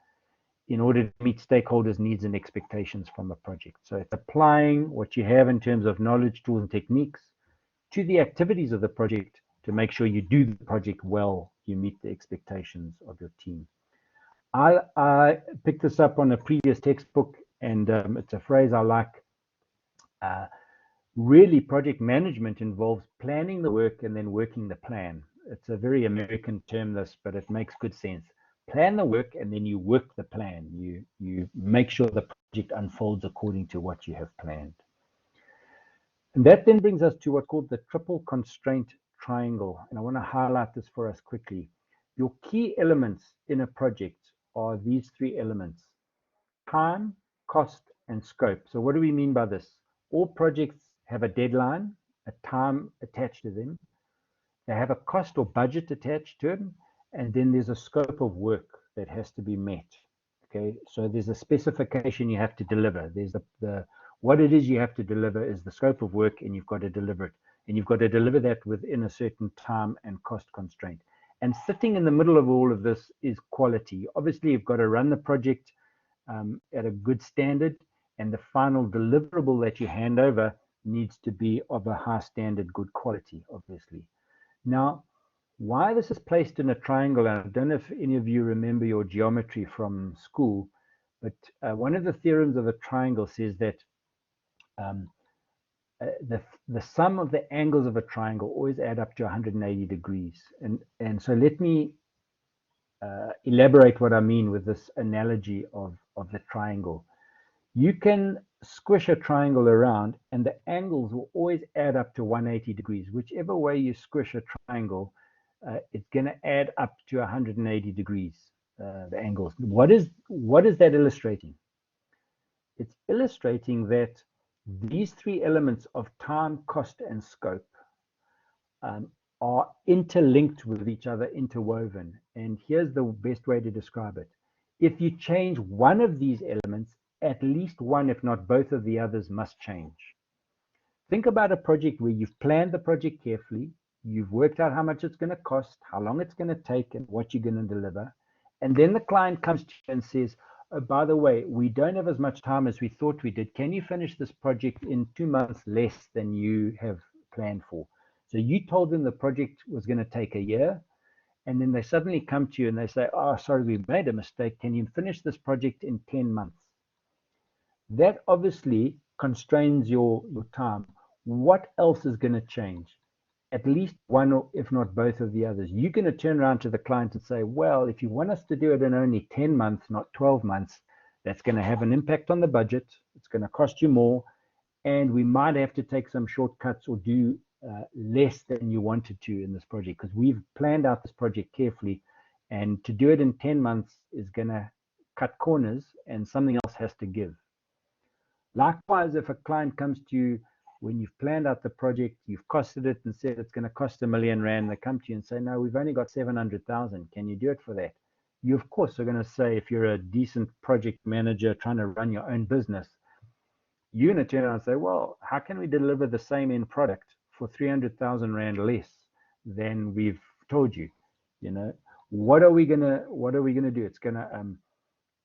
in order to meet stakeholders' needs and expectations from a project. So it's applying what you have in terms of knowledge, tools, and techniques to the activities of the project to make sure you do the project well, you meet the expectations of your team. I picked this up on a previous textbook, and it's a phrase I like. Really, project management involves planning the work and then working the plan. It's a very American term, this, but it makes good sense. Plan the work and then you work the plan. You make sure the project unfolds according to what you have planned. And that then brings us to what's called the triple constraint triangle. And I want to highlight this for us quickly. Your key elements in a project are these three elements: time, cost, and scope. So what do we mean by this? All projects have a deadline, a time attached to them. They have a cost or budget attached to them, and then there's a scope of work that has to be met. Okay, so there's a specification you have to deliver. There's what it is you have to deliver is the scope of work, and you've got to deliver it. And you've got to deliver that within a certain time and cost constraint. And sitting in the middle of all of this is quality. Obviously, you've got to run the project at a good standard, and the final deliverable that you hand over needs to be of a high standard, good quality, obviously. Now, why this is placed in a triangle, and I don't know if any of you remember your geometry from school, but one of the theorems of a triangle says that the sum of the angles of a triangle always add up to 180 degrees. And so let me elaborate what I mean with this analogy of the triangle. You can squish a triangle around and the angles will always add up to 180 degrees. Whichever way you squish a triangle, it's going to add up to 180 degrees, the angles. What is that illustrating? It's illustrating that these three elements of time, cost, and scope are interlinked with each other, interwoven. And here's the best way to describe it. If you change one of these elements, at least one, if not both of the others, must change. Think about a project where you've planned the project carefully, you've worked out how much it's going to cost, how long it's going to take, and what you're going to deliver. And then the client comes to you and says, oh, by the way, we don't have as much time as we thought we did. Can you finish this project in 2 months less than you have planned for? So you told them the project was going to take a year, and then they suddenly come to you and they say, oh, sorry, we made a mistake. Can you finish this project in 10 months? That obviously constrains your time. What else is going to change? At least one, or if not both of the others. You're going to turn around to the client and say, well, if you want us to do it in only 10 months, not 12 months, that's going to have an impact on the budget. It's going to cost you more. And we might have to take some shortcuts or do less than you wanted to in this project, because we've planned out this project carefully. And to do it in 10 months is going to cut corners and something else has to give. Likewise, if a client comes to you when you've planned out the project, you've costed it and said it's going to cost R1 million, they come to you and say, no, we've only got 700,000. Can you do it for that? You, of course, are going to say, if you're a decent project manager trying to run your own business, you're going to turn around and say, well, how can we deliver the same end product for 300,000 Rand less than we've told you? You know, what are we going to do? It's going to,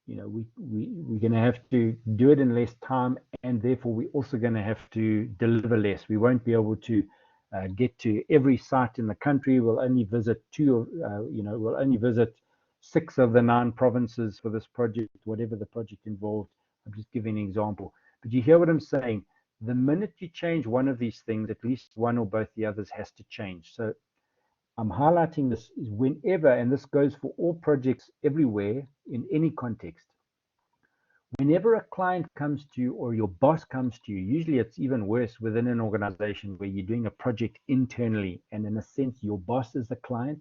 you know, we're going to have to do it in less time, and therefore we're also going to have to deliver less. We won't be able to get to every site in the country. We'll only visit we'll only visit 6 of the 9 provinces for this project, whatever the project involved. I'm just giving an example. But you hear what I'm saying? The minute you change one of these things, at least one or both the others has to change. So I'm highlighting this is whenever, and this goes for all projects everywhere in any context, whenever a client comes to you or your boss comes to you, usually it's even worse within an organization where you're doing a project internally, and in a sense your boss is the client,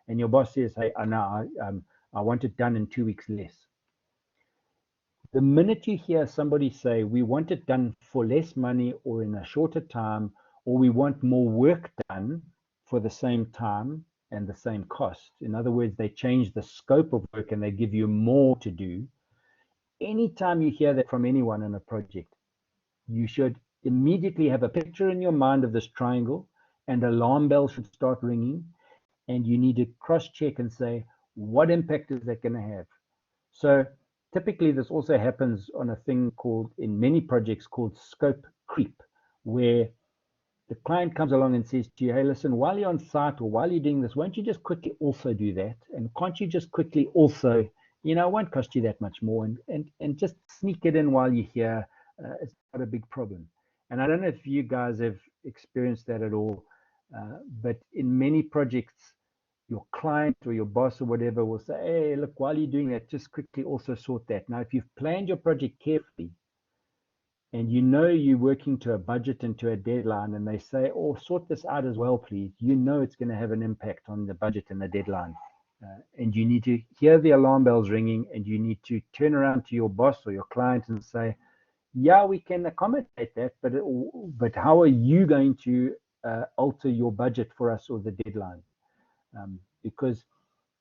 and your boss says, hey, I want it done in 2 weeks less. The minute you hear somebody say, we want it done for less money or in a shorter time, or we want more work done for the same time and the same cost. In other words, they change the scope of work and they give you more to do. Anytime you hear that from anyone in a project, you should immediately have a picture in your mind of this triangle, and alarm bells should start ringing, and you need to cross-check and say, what impact is that going to have? So typically this also happens on a thing called, in many projects, called scope creep, where the client comes along and says to you, hey, listen, while you're on site or while you're doing this, won't you just quickly also do that? And can't you just quickly also, you know, it won't cost you that much more, and just sneak it in while you're here. It's not a big problem. And I don't know if you guys have experienced that at all, but in many projects, your client or your boss or whatever will say, hey, look, while you're doing that, just quickly also sort that. Now, if you've planned your project carefully, and you know you're working to a budget and to a deadline, and they say, oh, sort this out as well, please, you know it's going to have an impact on the budget and the deadline. And you need to hear the alarm bells ringing, and you need to turn around to your boss or your client and say, yeah, we can accommodate that, but how are you going to alter your budget for us or the deadline? Because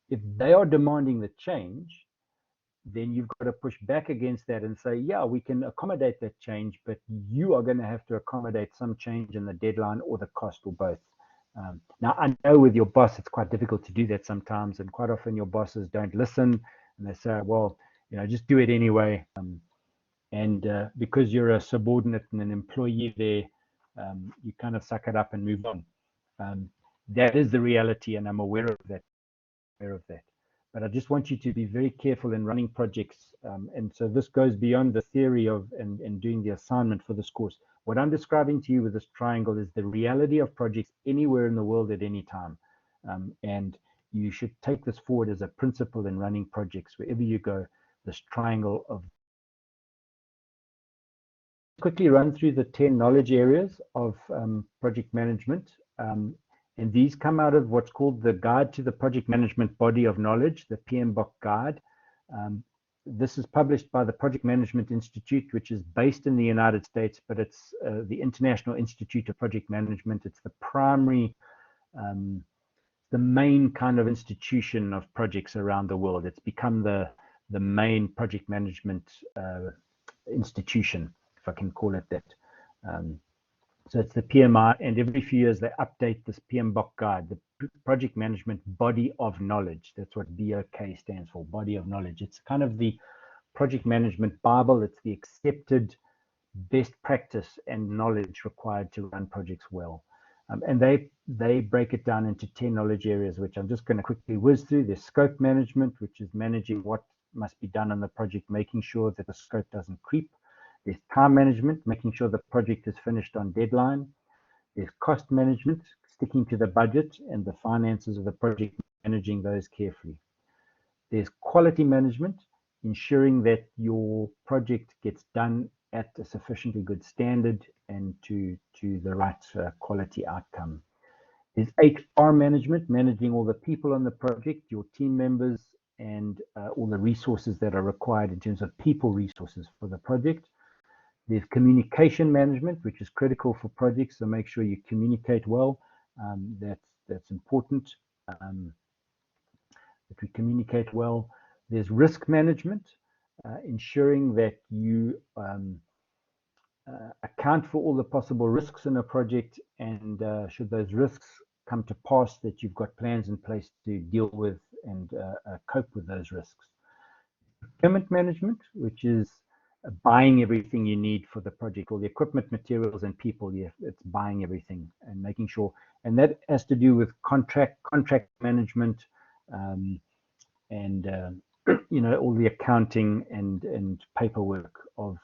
if they are demanding the change, then you've got to push back against that and say, yeah, we can accommodate that change, but you are going to have to accommodate some change in the deadline or the cost or both. Now, I know with your boss, it's quite difficult to do that sometimes, and quite often your bosses don't listen, and they say, well, just do it anyway. And because you're a subordinate and an employee there, you kind of suck it up and move on. That is the reality, and I'm aware of that. But I just want you to be very careful in running projects. And so this goes beyond the theory of and doing the assignment for this course. What I'm describing to you with this triangle is the reality of projects anywhere in the world at any time. And you should take this forward as a principle in running projects wherever you go, this triangle of. Quickly run through the 10 knowledge areas of project management. And these come out of what's called the Guide to the Project Management Body of Knowledge, the PMBOK Guide. This is published by the Project Management Institute, which is based in the United States, but it's the International Institute of Project Management. It's the primary, the main kind of institution of projects around the world. It's become the main project management institution, if I can call it that. So it's the PMI, and every few years they update this PMBOK guide, the Project Management Body of Knowledge. That's what BOK stands for, Body of Knowledge. It's kind of the project management Bible. It's the accepted best practice and knowledge required to run projects well. And they break it down into 10 knowledge areas, which I'm just going to quickly whiz through. There's scope management, which is managing what must be done on the project, making sure that the scope doesn't creep. There's time management, making sure the project is finished on deadline. There's cost management, sticking to the budget and the finances of the project, managing those carefully. There's quality management, ensuring that your project gets done at a sufficiently good standard and to the right quality outcome. There's HR management, managing all the people on the project, your team members, and all the resources that are required in terms of people resources for the project. There's communication management, which is critical for projects, so make sure you communicate well. That's important, that we communicate well. There's risk management, ensuring that you account for all the possible risks in a project, and should those risks come to pass, that you've got plans in place to deal with and cope with those risks. Procurement management, which is buying everything you need for the project, all the equipment, materials, and people. It's buying everything and making sure, and that has to do with contract management, and all the accounting and paperwork of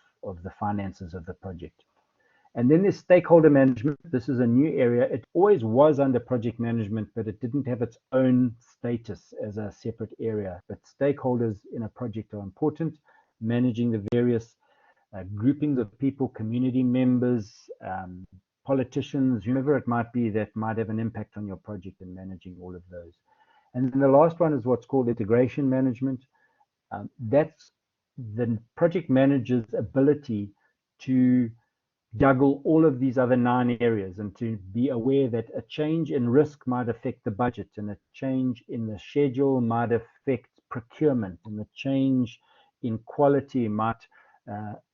the finances of the project. And then there's stakeholder management. This is a new area. It always was under project management, but it didn't have its own status as a separate area. But stakeholders in a project are important, managing the various groupings of people, community members, politicians, whoever it might be that might have an impact on your project, and managing all of those. And then the last one is what's called integration management. That's the project manager's ability to juggle all of these other 9 areas and to be aware that a change in risk might affect the budget, and a change in the schedule might affect procurement, and the change in quality might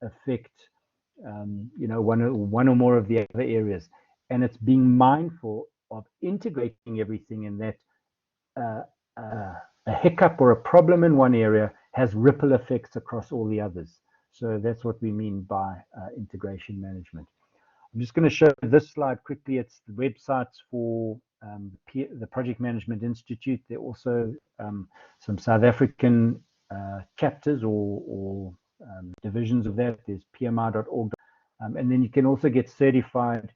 affect one or more of the other areas. And it's being mindful of integrating everything in that a hiccup or a problem in one area has ripple effects across all the others. So that's what we mean by integration management. I'm just going to show this slide quickly. It's the websites for the Project Management Institute. There are also some South African chapters or divisions of that. There's PMI.org. And then you can also get certified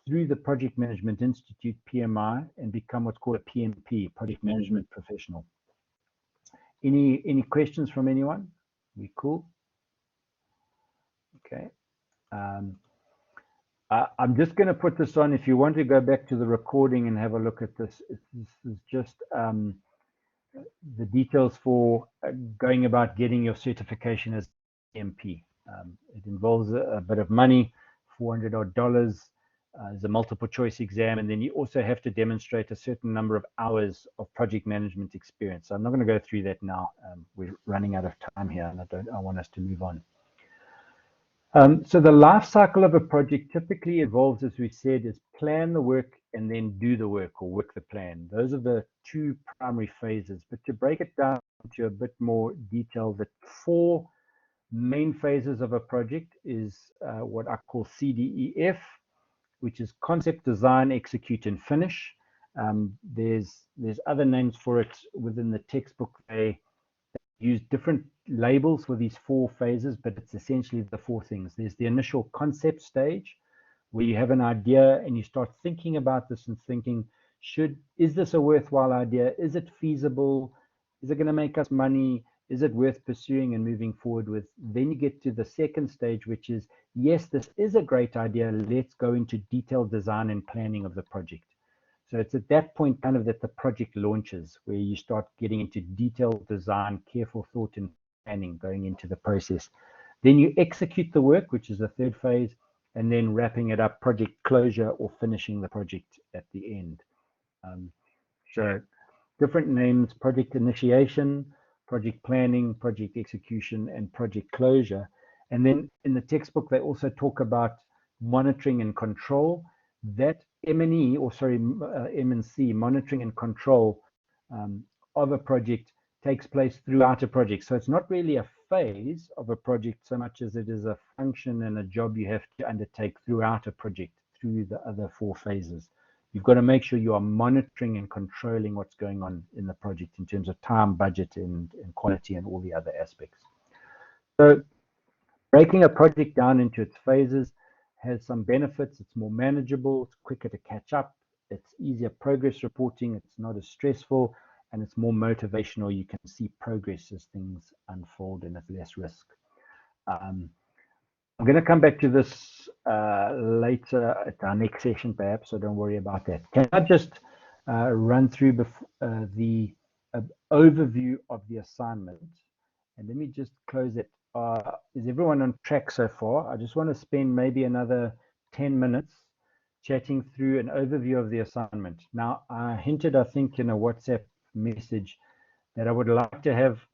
through the Project Management Institute, PMI, and become what's called a PMP, Project Management Professional. Any questions from anyone? We cool? Okay. I'm just going to put this on. If you want to go back to the recording and have a look at this, this is just the details for going about getting your certification as PMP. It involves a bit of money, $400 odd. There's a multiple choice exam, and then you also have to demonstrate a certain number of hours of project management experience. So I'm not going to go through that now. We're running out of time here, and I want us to move on. So the life cycle of a project typically involves, as we said, is plan the work and then do the work or work the plan. Those are the two primary phases. But to break it down to a bit more detail, the four main phases of a project is what I call CDEF, which is concept, design, execute, and finish. There's other names for it within the textbook. They use different labels for these four phases, but it's essentially the four things. There's the initial concept stage, where you have an idea and you start thinking about this and thinking, is this a worthwhile idea? Is it feasible? Is it going to make us money? Is it worth pursuing and moving forward with? Then you get to the second stage, which is, yes, this is a great idea. Let's go into detailed design and planning of the project. So it's at that point kind of that the project launches, where you start getting into detailed design, careful thought and planning going into the process. Then you execute the work, which is the third phase, and then wrapping it up, project closure, or finishing the project at the end. So different names: project initiation, project planning, project execution, and project closure. And then in the textbook, they also talk about monitoring and control. That M&E, or sorry, M&C, monitoring and control of a project takes place throughout a project. So it's not really a phase of a project so much as it is a function and a job you have to undertake throughout a project through the other four phases. You've got to make sure you are monitoring and controlling what's going on in the project in terms of time, budget, and quality, and all the other aspects. So breaking a project down into its phases has some benefits. It's more manageable, it's quicker to catch up, it's easier progress reporting, it's not as stressful, and it's more motivational. You can see progress as things unfold and at less risk. I'm going to come back to this later at our next session, perhaps, so don't worry about that. Can I just run through the overview of the assignment? And let me just close it. Is everyone on track so far? I just want to spend maybe another 10 minutes chatting through an overview of the assignment. Now, I hinted, I think, in a WhatsApp message that I would like to have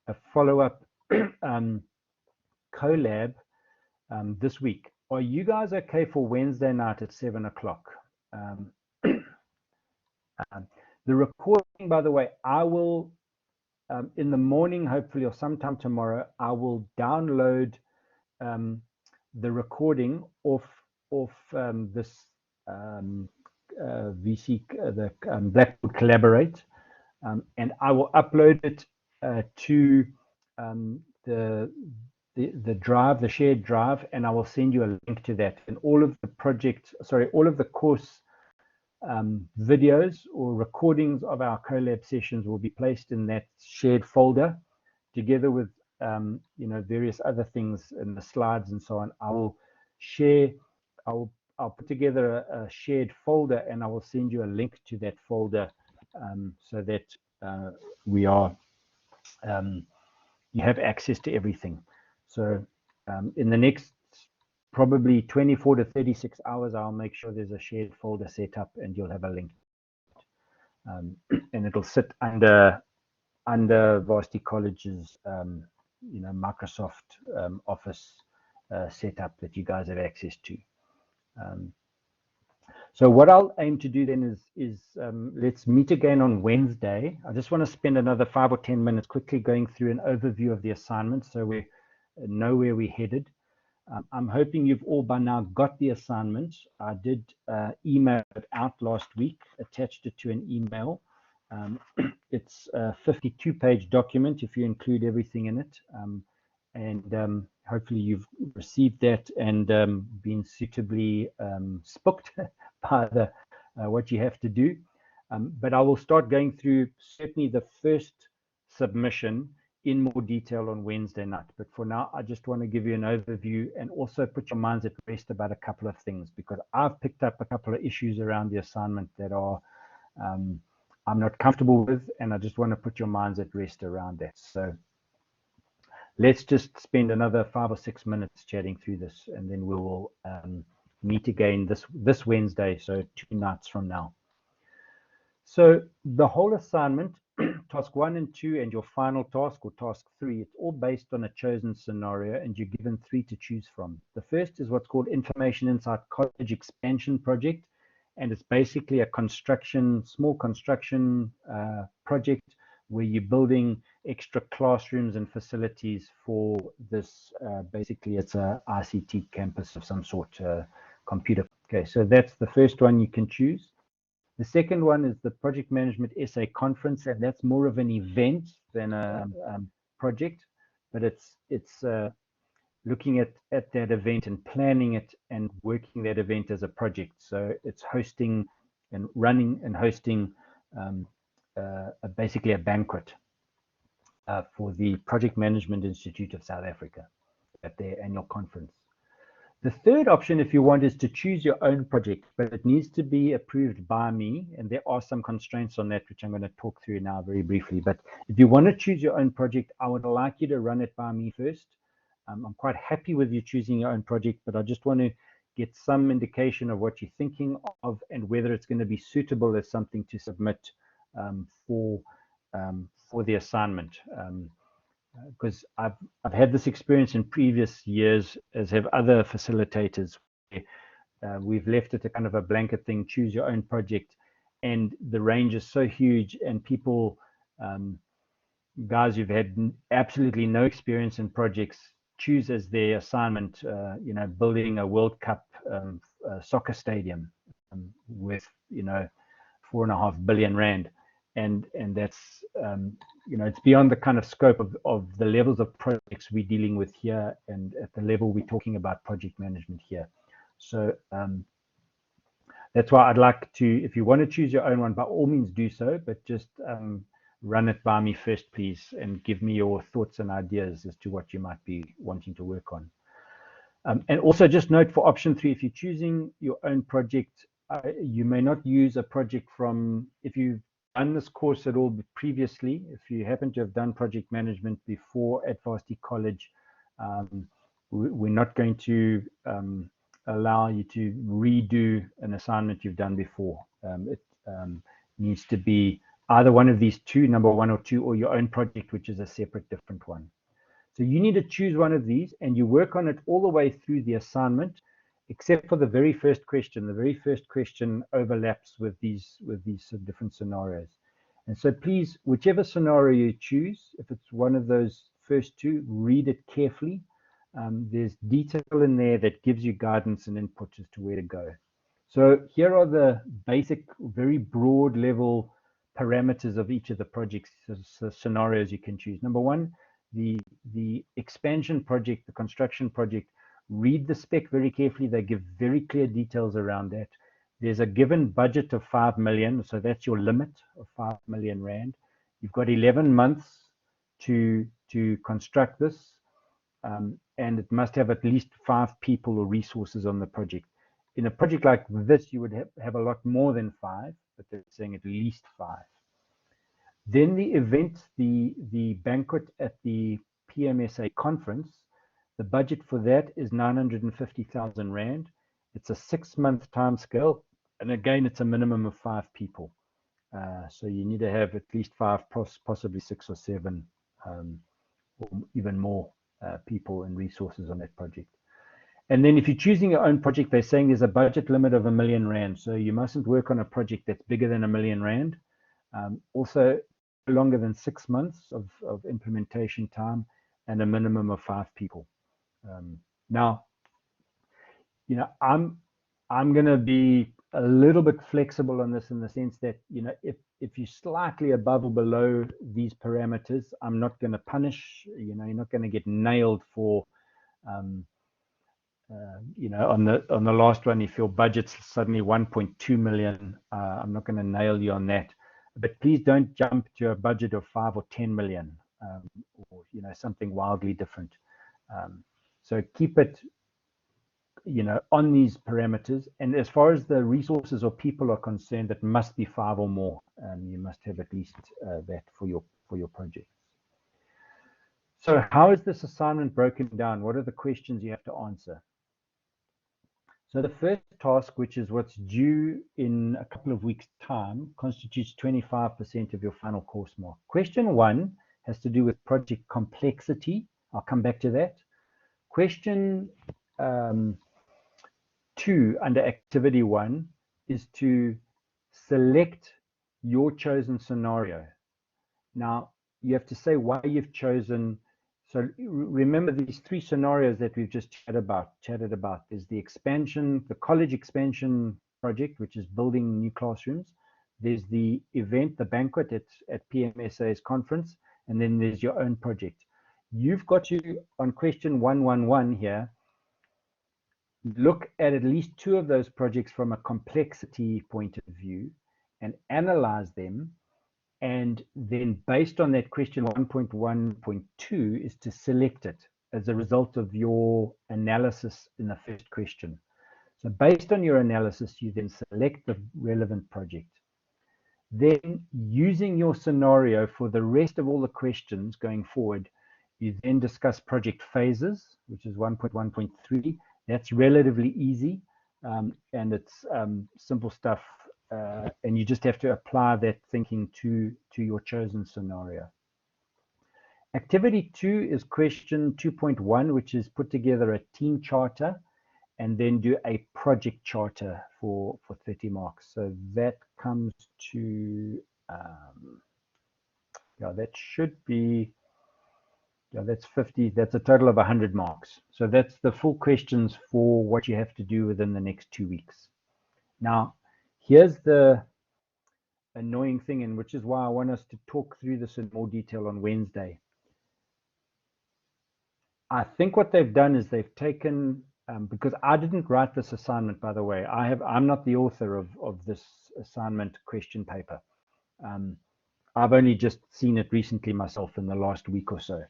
a follow-up collab this week. Are you guys okay for Wednesday night at 7 o'clock? The recording, by the way, I will, in the morning, hopefully, or sometime tomorrow, I will download the recording off this VC, the Blackboard Collaborate, and I will upload it to the drive, the shared drive, and I will send you a link to that. And all of the course videos or recordings of our collab sessions will be placed in that shared folder, together with various other things in the slides and so on. I'll put together a shared folder, and I will send you a link to that folder, so that you have access to everything. So in the next probably 24 to 36 hours, I'll make sure there's a shared folder set up, and you'll have a link. And it'll sit under Varsity College's Microsoft Office setup that you guys have access to. So what I'll aim to do then is let's meet again on Wednesday. I just want to spend another 5 or 10 minutes quickly going through an overview of the assignment, so we know where we're headed. I'm hoping you've all by now got the assignment. I did email it out last week, attached it to an email. It's a 52-page document if you include everything in it. And hopefully you've received that and been suitably spooked by what you have to do. But I will start going through certainly the first submission in more detail on Wednesday night. But for now, I just want to give you an overview and also put your minds at rest about a couple of things, because I've picked up a couple of issues around the assignment that are I'm not comfortable with, and I just want to put your minds at rest around that. So let's just spend another 5 or 6 minutes chatting through this, and then we will meet again this Wednesday, so 2 nights from now. So the whole assignment task 1 and 2 and your final task or task 3, it's all based on a chosen scenario, and you're given 3 to choose from. The first is what's called Information Insight College Expansion Project, and it's basically a small construction project where you're building extra classrooms and facilities for this. Basically, it's a ICT campus of some sort, computer. Okay, so that's the first one you can choose. The second one is the Project Management SA Conference, and that's more of an event than a project, but it's looking at that event and planning it and working that event as a project. So it's hosting and running and hosting basically a banquet for the Project Management Institute of South Africa at their annual conference. The third option, if you want, is to choose your own project, but it needs to be approved by me, and there are some constraints on that, which I'm going to talk through now very briefly. But if you want to choose your own project, I would like you to run it by me first. I'm quite happy with you choosing your own project, but I just want to get some indication of what you're thinking of and whether it's going to be suitable as something to submit for the assignment. Because I've had this experience in previous years, as have other facilitators. We've left it a kind of a blanket thing, choose your own project, and the range is so huge, and people, guys who've had absolutely no experience in projects, choose as their assignment, building a World Cup soccer stadium with, 4.5 billion rand. And that's, it's beyond the kind of scope of the levels of projects we're dealing with here, and at the level we're talking about project management here. So that's why I'd like to, if you want to choose your own one, by all means do so, but just run it by me first, please, and give me your thoughts and ideas as to what you might be wanting to work on. And also just note for option 3, if you're choosing your own project, you may not use a project from, if you've done this course at all previously, if you happen to have done project management before at Varsity College, we're not going to allow you to redo an assignment you've done before. It needs to be either one of these two, number 1 or 2, or your own project, which is a separate, different one. So you need to choose one of these, and you work on it all the way through the assignment, except for the very first question. The very first question overlaps with these different scenarios. And so please, whichever scenario you choose, if it's one of those first 2, read it carefully. There's detail in there that gives you guidance and input as to where to go. So here are the basic, very broad level parameters of each of the projects, scenarios you can choose. Number 1, the expansion project, the construction project. Read the spec very carefully. They give very clear details around that. There's a given budget of 5 million, so that's your limit of 5 million rand. You've got 11 months to construct this, and it must have at least 5 people or resources on the project. In a project like this, you would have a lot more than 5, but they're saying at least 5. Then the event, the banquet at the PMSA conference, the budget for that is 950,000 rand. It's a 6-month time scale, and again, it's a minimum of 5 people. So you need to have at least 5, possibly 6 or 7, or even more people and resources on that project. And then if you're choosing your own project, they're saying there's a budget limit of 1 million rand. So you mustn't work on a project that's bigger than 1 million rand. Also, longer than 6 months of implementation time, and a minimum of 5 people. Now, I'm going to be a little bit flexible on this, in the sense that, if you're slightly above or below these parameters, I'm not going to punish. You're not going to get nailed for, on the last one, if your budget's suddenly 1.2 million, I'm not going to nail you on that. But please don't jump to a budget of 5 or 10 million, or something wildly different. So keep it, on these parameters. And as far as the resources or people are concerned, it must be 5 or more. You must have at least that for your project. So how is this assignment broken down? What are the questions you have to answer? So the first task, which is what's due in a couple of weeks' time, constitutes 25% of your final course mark. Question 1 has to do with project complexity. I'll come back to that. Question 2 under activity 1 is to select your chosen scenario. Now, you have to say why you've chosen. So remember these 3 scenarios that we've just chatted about. There's the expansion, the college expansion project, which is building new classrooms. There's the event, the banquet at PMSA's conference, and then there's your own project. You've got to, on question 111 here, look at least 2 of those projects from a complexity point of view and analyze them. And then based on that, question 1.1.2 is to select it as a result of your analysis in the first question. So based on your analysis, you then select the relevant project. Then using your scenario for the rest of all the questions going forward, you then discuss project phases, which is 1.1.3. That's relatively easy, and it's simple stuff. And you just have to apply that thinking to your chosen scenario. Activity 2 is question 2.1, which is put together a team charter and then do a project charter for 30 marks. So that comes to, that should be, that's 50, that's a total of 100 marks. So that's the full questions for what you have to do within the next 2 weeks. Now, here's the annoying thing, and which is why I want us to talk through this in more detail on Wednesday. I think what they've done is they've taken, because I didn't write this assignment, by the way. I'm not the author of this assignment question paper. I've only just seen it recently myself in the last week or so.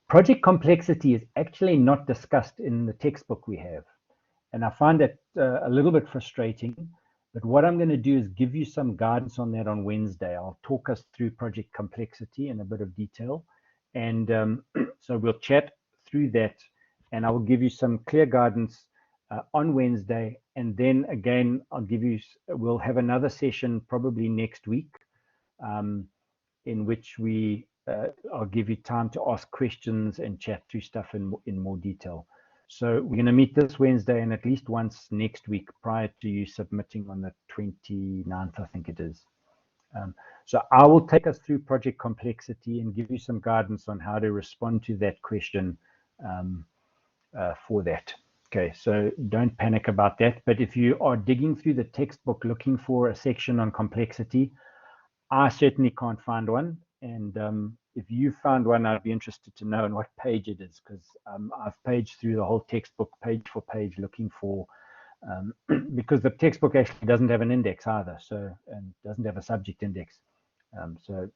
Project complexity is actually not discussed in the textbook we have. And I find that a little bit frustrating. But what I'm going to do is give you some guidance on that on Wednesday. I'll talk us through project complexity in a bit of detail. And so we'll chat through that. And I will give you some clear guidance on Wednesday. And then again, we'll have another session probably next week in which I'll give you time to ask questions and chat through stuff in more detail. So we're going to meet this Wednesday and at least once next week prior to you submitting on the 29th, I think it is. So I will take us through project complexity and give you some guidance on how to respond to that question for that. Okay, so don't panic about that. But if you are digging through the textbook looking for a section on complexity, I certainly can't find one. And if you found one, I'd be interested to know on what page it is, because I've paged through the whole textbook page for page looking for, because the textbook actually doesn't have an index either, so, and doesn't have a subject index. So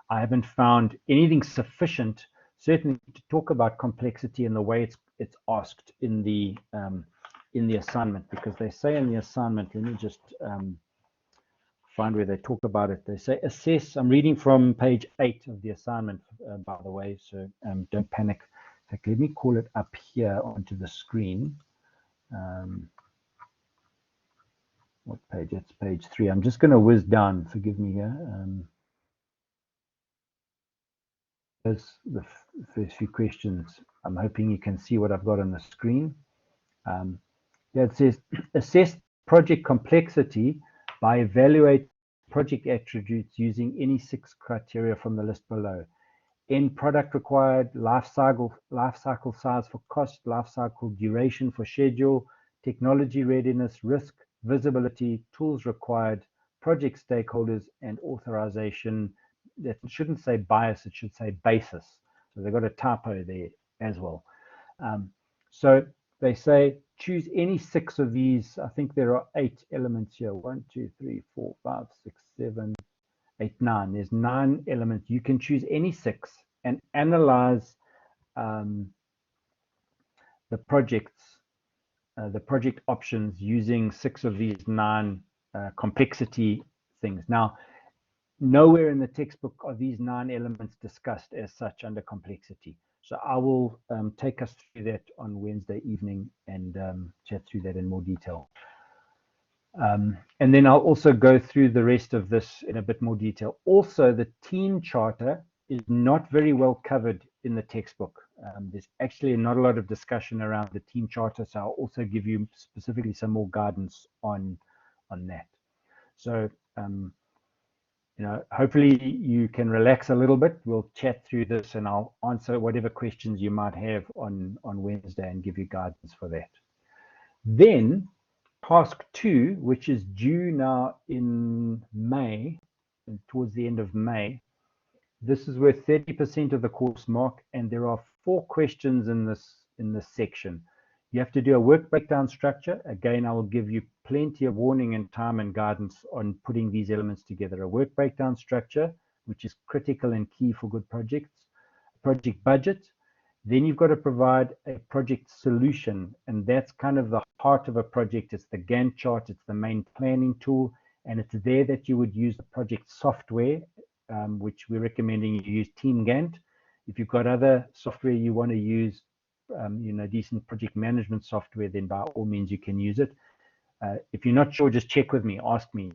I haven't found anything sufficient, certainly, to talk about complexity in the way it's asked in the assignment, because they say in the assignment, let me just find where they talk about it. They say assess. I'm reading from page 8 of the assignment, by the way, so don't panic. In fact, let me call it up here onto the screen. What page? It's page 3. I'm just going to whiz down. Forgive me here. There's the first few questions. I'm hoping you can see what I've got on the screen. Yeah, it says assess project complexity by evaluate project attributes using any 6 criteria from the list below. End product required, life cycle size for cost, life cycle duration for schedule, technology readiness, risk, visibility, tools required, project stakeholders, and authorization. That shouldn't say bias, it should say basis. So they've got a typo there as well. So they say choose any 6 of these. I think there are 8 elements here. 1, 2, 3, 4, 5, 6, 7, 8, 9. There's 9 elements. You can choose any 6 and analyze the project options using 6 of these 9 complexity things. Now, nowhere in the textbook are these 9 elements discussed as such under complexity. So I will take us through that on Wednesday evening and chat through that in more detail. And then I'll also go through the rest of this in a bit more detail. Also, the team charter is not very well covered in the textbook. There's actually not a lot of discussion around the team charter, so I'll also give you specifically some more guidance on that. So, you know, hopefully you can relax a little bit. We'll chat through this and I'll answer whatever questions you might have on Wednesday and give you guidance for that. Then task 2, which is due now in May, towards the end of May, this is worth 30% of the course mark, and there are 4 questions in this section. You have to do a work breakdown structure. Again, I will give you plenty of warning and time and guidance on putting these elements together. A work breakdown structure, which is critical and key for good projects, project budget. Then you've got to provide a project solution, and that's kind of the heart of a project. It's the Gantt chart, it's the main planning tool, and it's there that you would use the project software, which we're recommending you use Team Gantt. If you've got other software you want to use, you know, decent project management software, then by all means you can use it. If you're not sure, just check with me, ask me.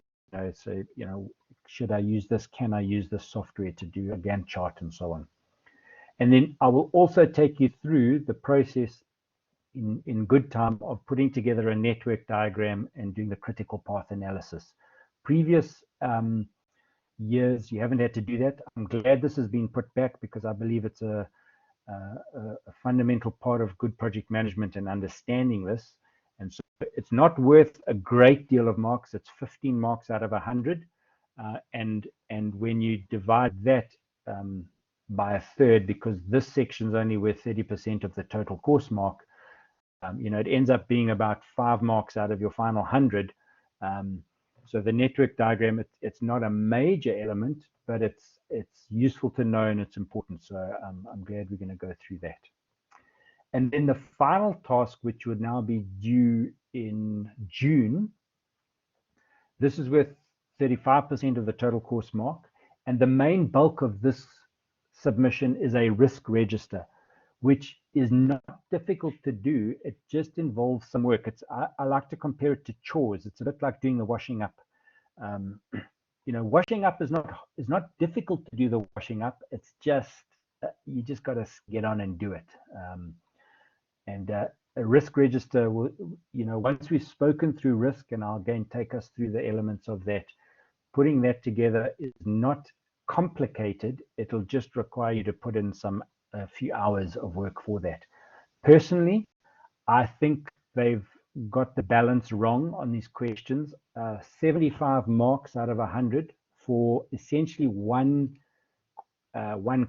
So, you know, should I use this? Can I use this software to do a Gantt chart and so on? And then I will also take you through the process in good time of putting together a network diagram and doing the critical path analysis. Previous years, you haven't had to do that. I'm glad this has been put back because I believe it's a fundamental part of good project management and understanding this. And so it's not worth a great deal of marks. It's 15 marks out of 100. And when you divide that by a third, because this section is only worth 30% of the total course mark, you know, it ends up being about 5 marks out of your final 100. So the network diagram, it's not a major element, but it's useful to know and it's important. So I'm glad we're going to go through that. And then the final task, which would now be due in June, this is worth 35% of the total course mark. And the main bulk of this submission is a risk register, which is not difficult to do. It just involves some work. I like to compare it to chores. It's a bit like doing the washing up. You know, washing up is not difficult to do the washing up. It's just you just got to get on and do it. And a risk register will, you know, once we've spoken through risk, and I'll again take us through the elements of that, putting that together is not complicated. It'll just require you to put in a few hours of work for that. Personally, I think they've got the balance wrong on these questions. 75 marks out of 100 for essentially one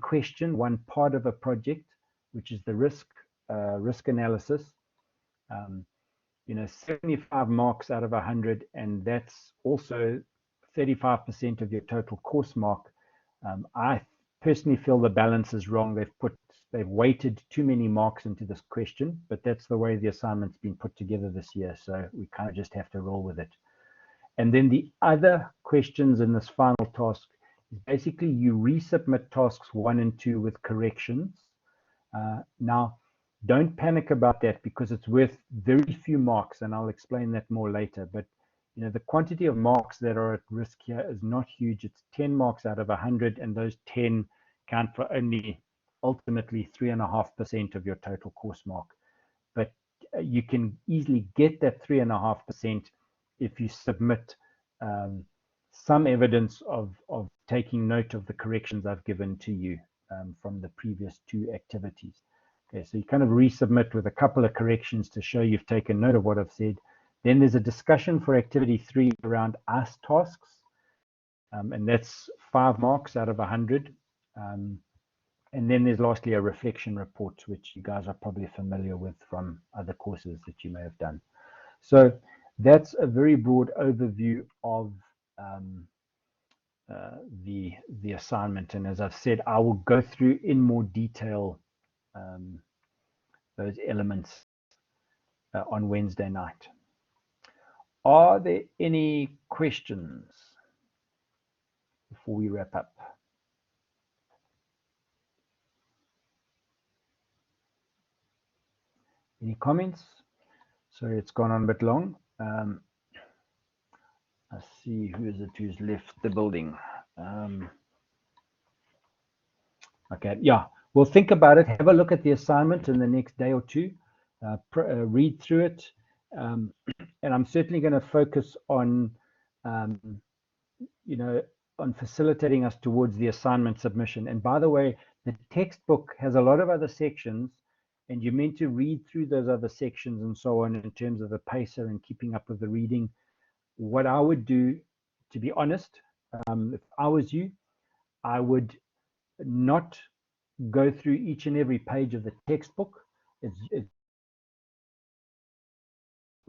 question, one part of a project, which is the risk analysis. You know, 75 marks out of 100, and that's also 35% of your total course mark. I personally feel the balance is wrong. They've weighted too many marks into this question, but that's the way the assignment's been put together this year, so we kind of just have to roll with it. And then the other questions in this final task is basically you resubmit tasks 1 and 2 with corrections. Now, don't panic about that because it's worth very few marks, and I'll explain that more later. But you know, the quantity of marks that are at risk here is not huge. It's 10 marks out of 100, and those 10 count for only ultimately 3.5% of your total course mark. But you can easily get that 3.5% if you submit some evidence of taking note of the corrections I've given to you from the previous 2 activities. Okay, so you kind of resubmit with a couple of corrections to show you've taken note of what I've said. Then there's a discussion for activity 3 around ICE tasks, and that's 5 marks out of 100. And then there's lastly a reflection report, which you guys are probably familiar with from other courses that you may have done. So that's a very broad overview of the assignment. And as I've said, I will go through in more detail those elements on Wednesday night. Are there any questions before we wrap up? Any comments? Sorry, it's gone on a bit long. I see who's left the building. Okay, yeah, we'll think about it. Have a look at the assignment in the next day or two. Read through it, and I'm certainly going to focus on, on facilitating us towards the assignment submission. And by the way, the textbook has a lot of other sections, and you're meant to read through those other sections and so on in terms of the pacer and keeping up with the reading. What I would do, to be honest, if I was you, I would not go through each and every page of the textbook. It's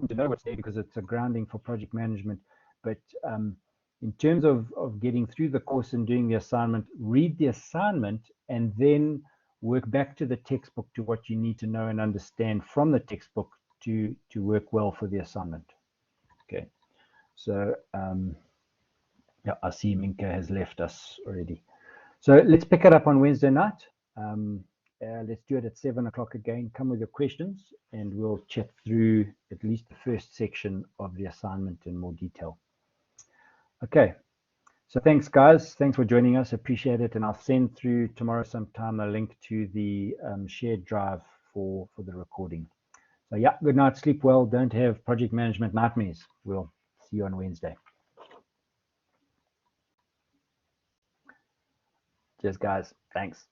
to know what's there because it's a grounding for project management. But in terms of getting through the course and doing the assignment, read the assignment and then work back to the textbook to what you need to know and understand from the textbook to work well for the assignment. Okay, so yeah, I see Minka has left us already. So let's pick it up on Wednesday night. Let's do it at 7 o'clock again. Come with your questions and we'll chat through at least the first section of the assignment in more detail. Okay, so thanks guys. Thanks for joining us. Appreciate it. And I'll send through tomorrow sometime a link to the shared drive for the recording. So yeah, good night. Sleep well. Don't have project management nightmares. We'll see you on Wednesday. Cheers guys. Thanks.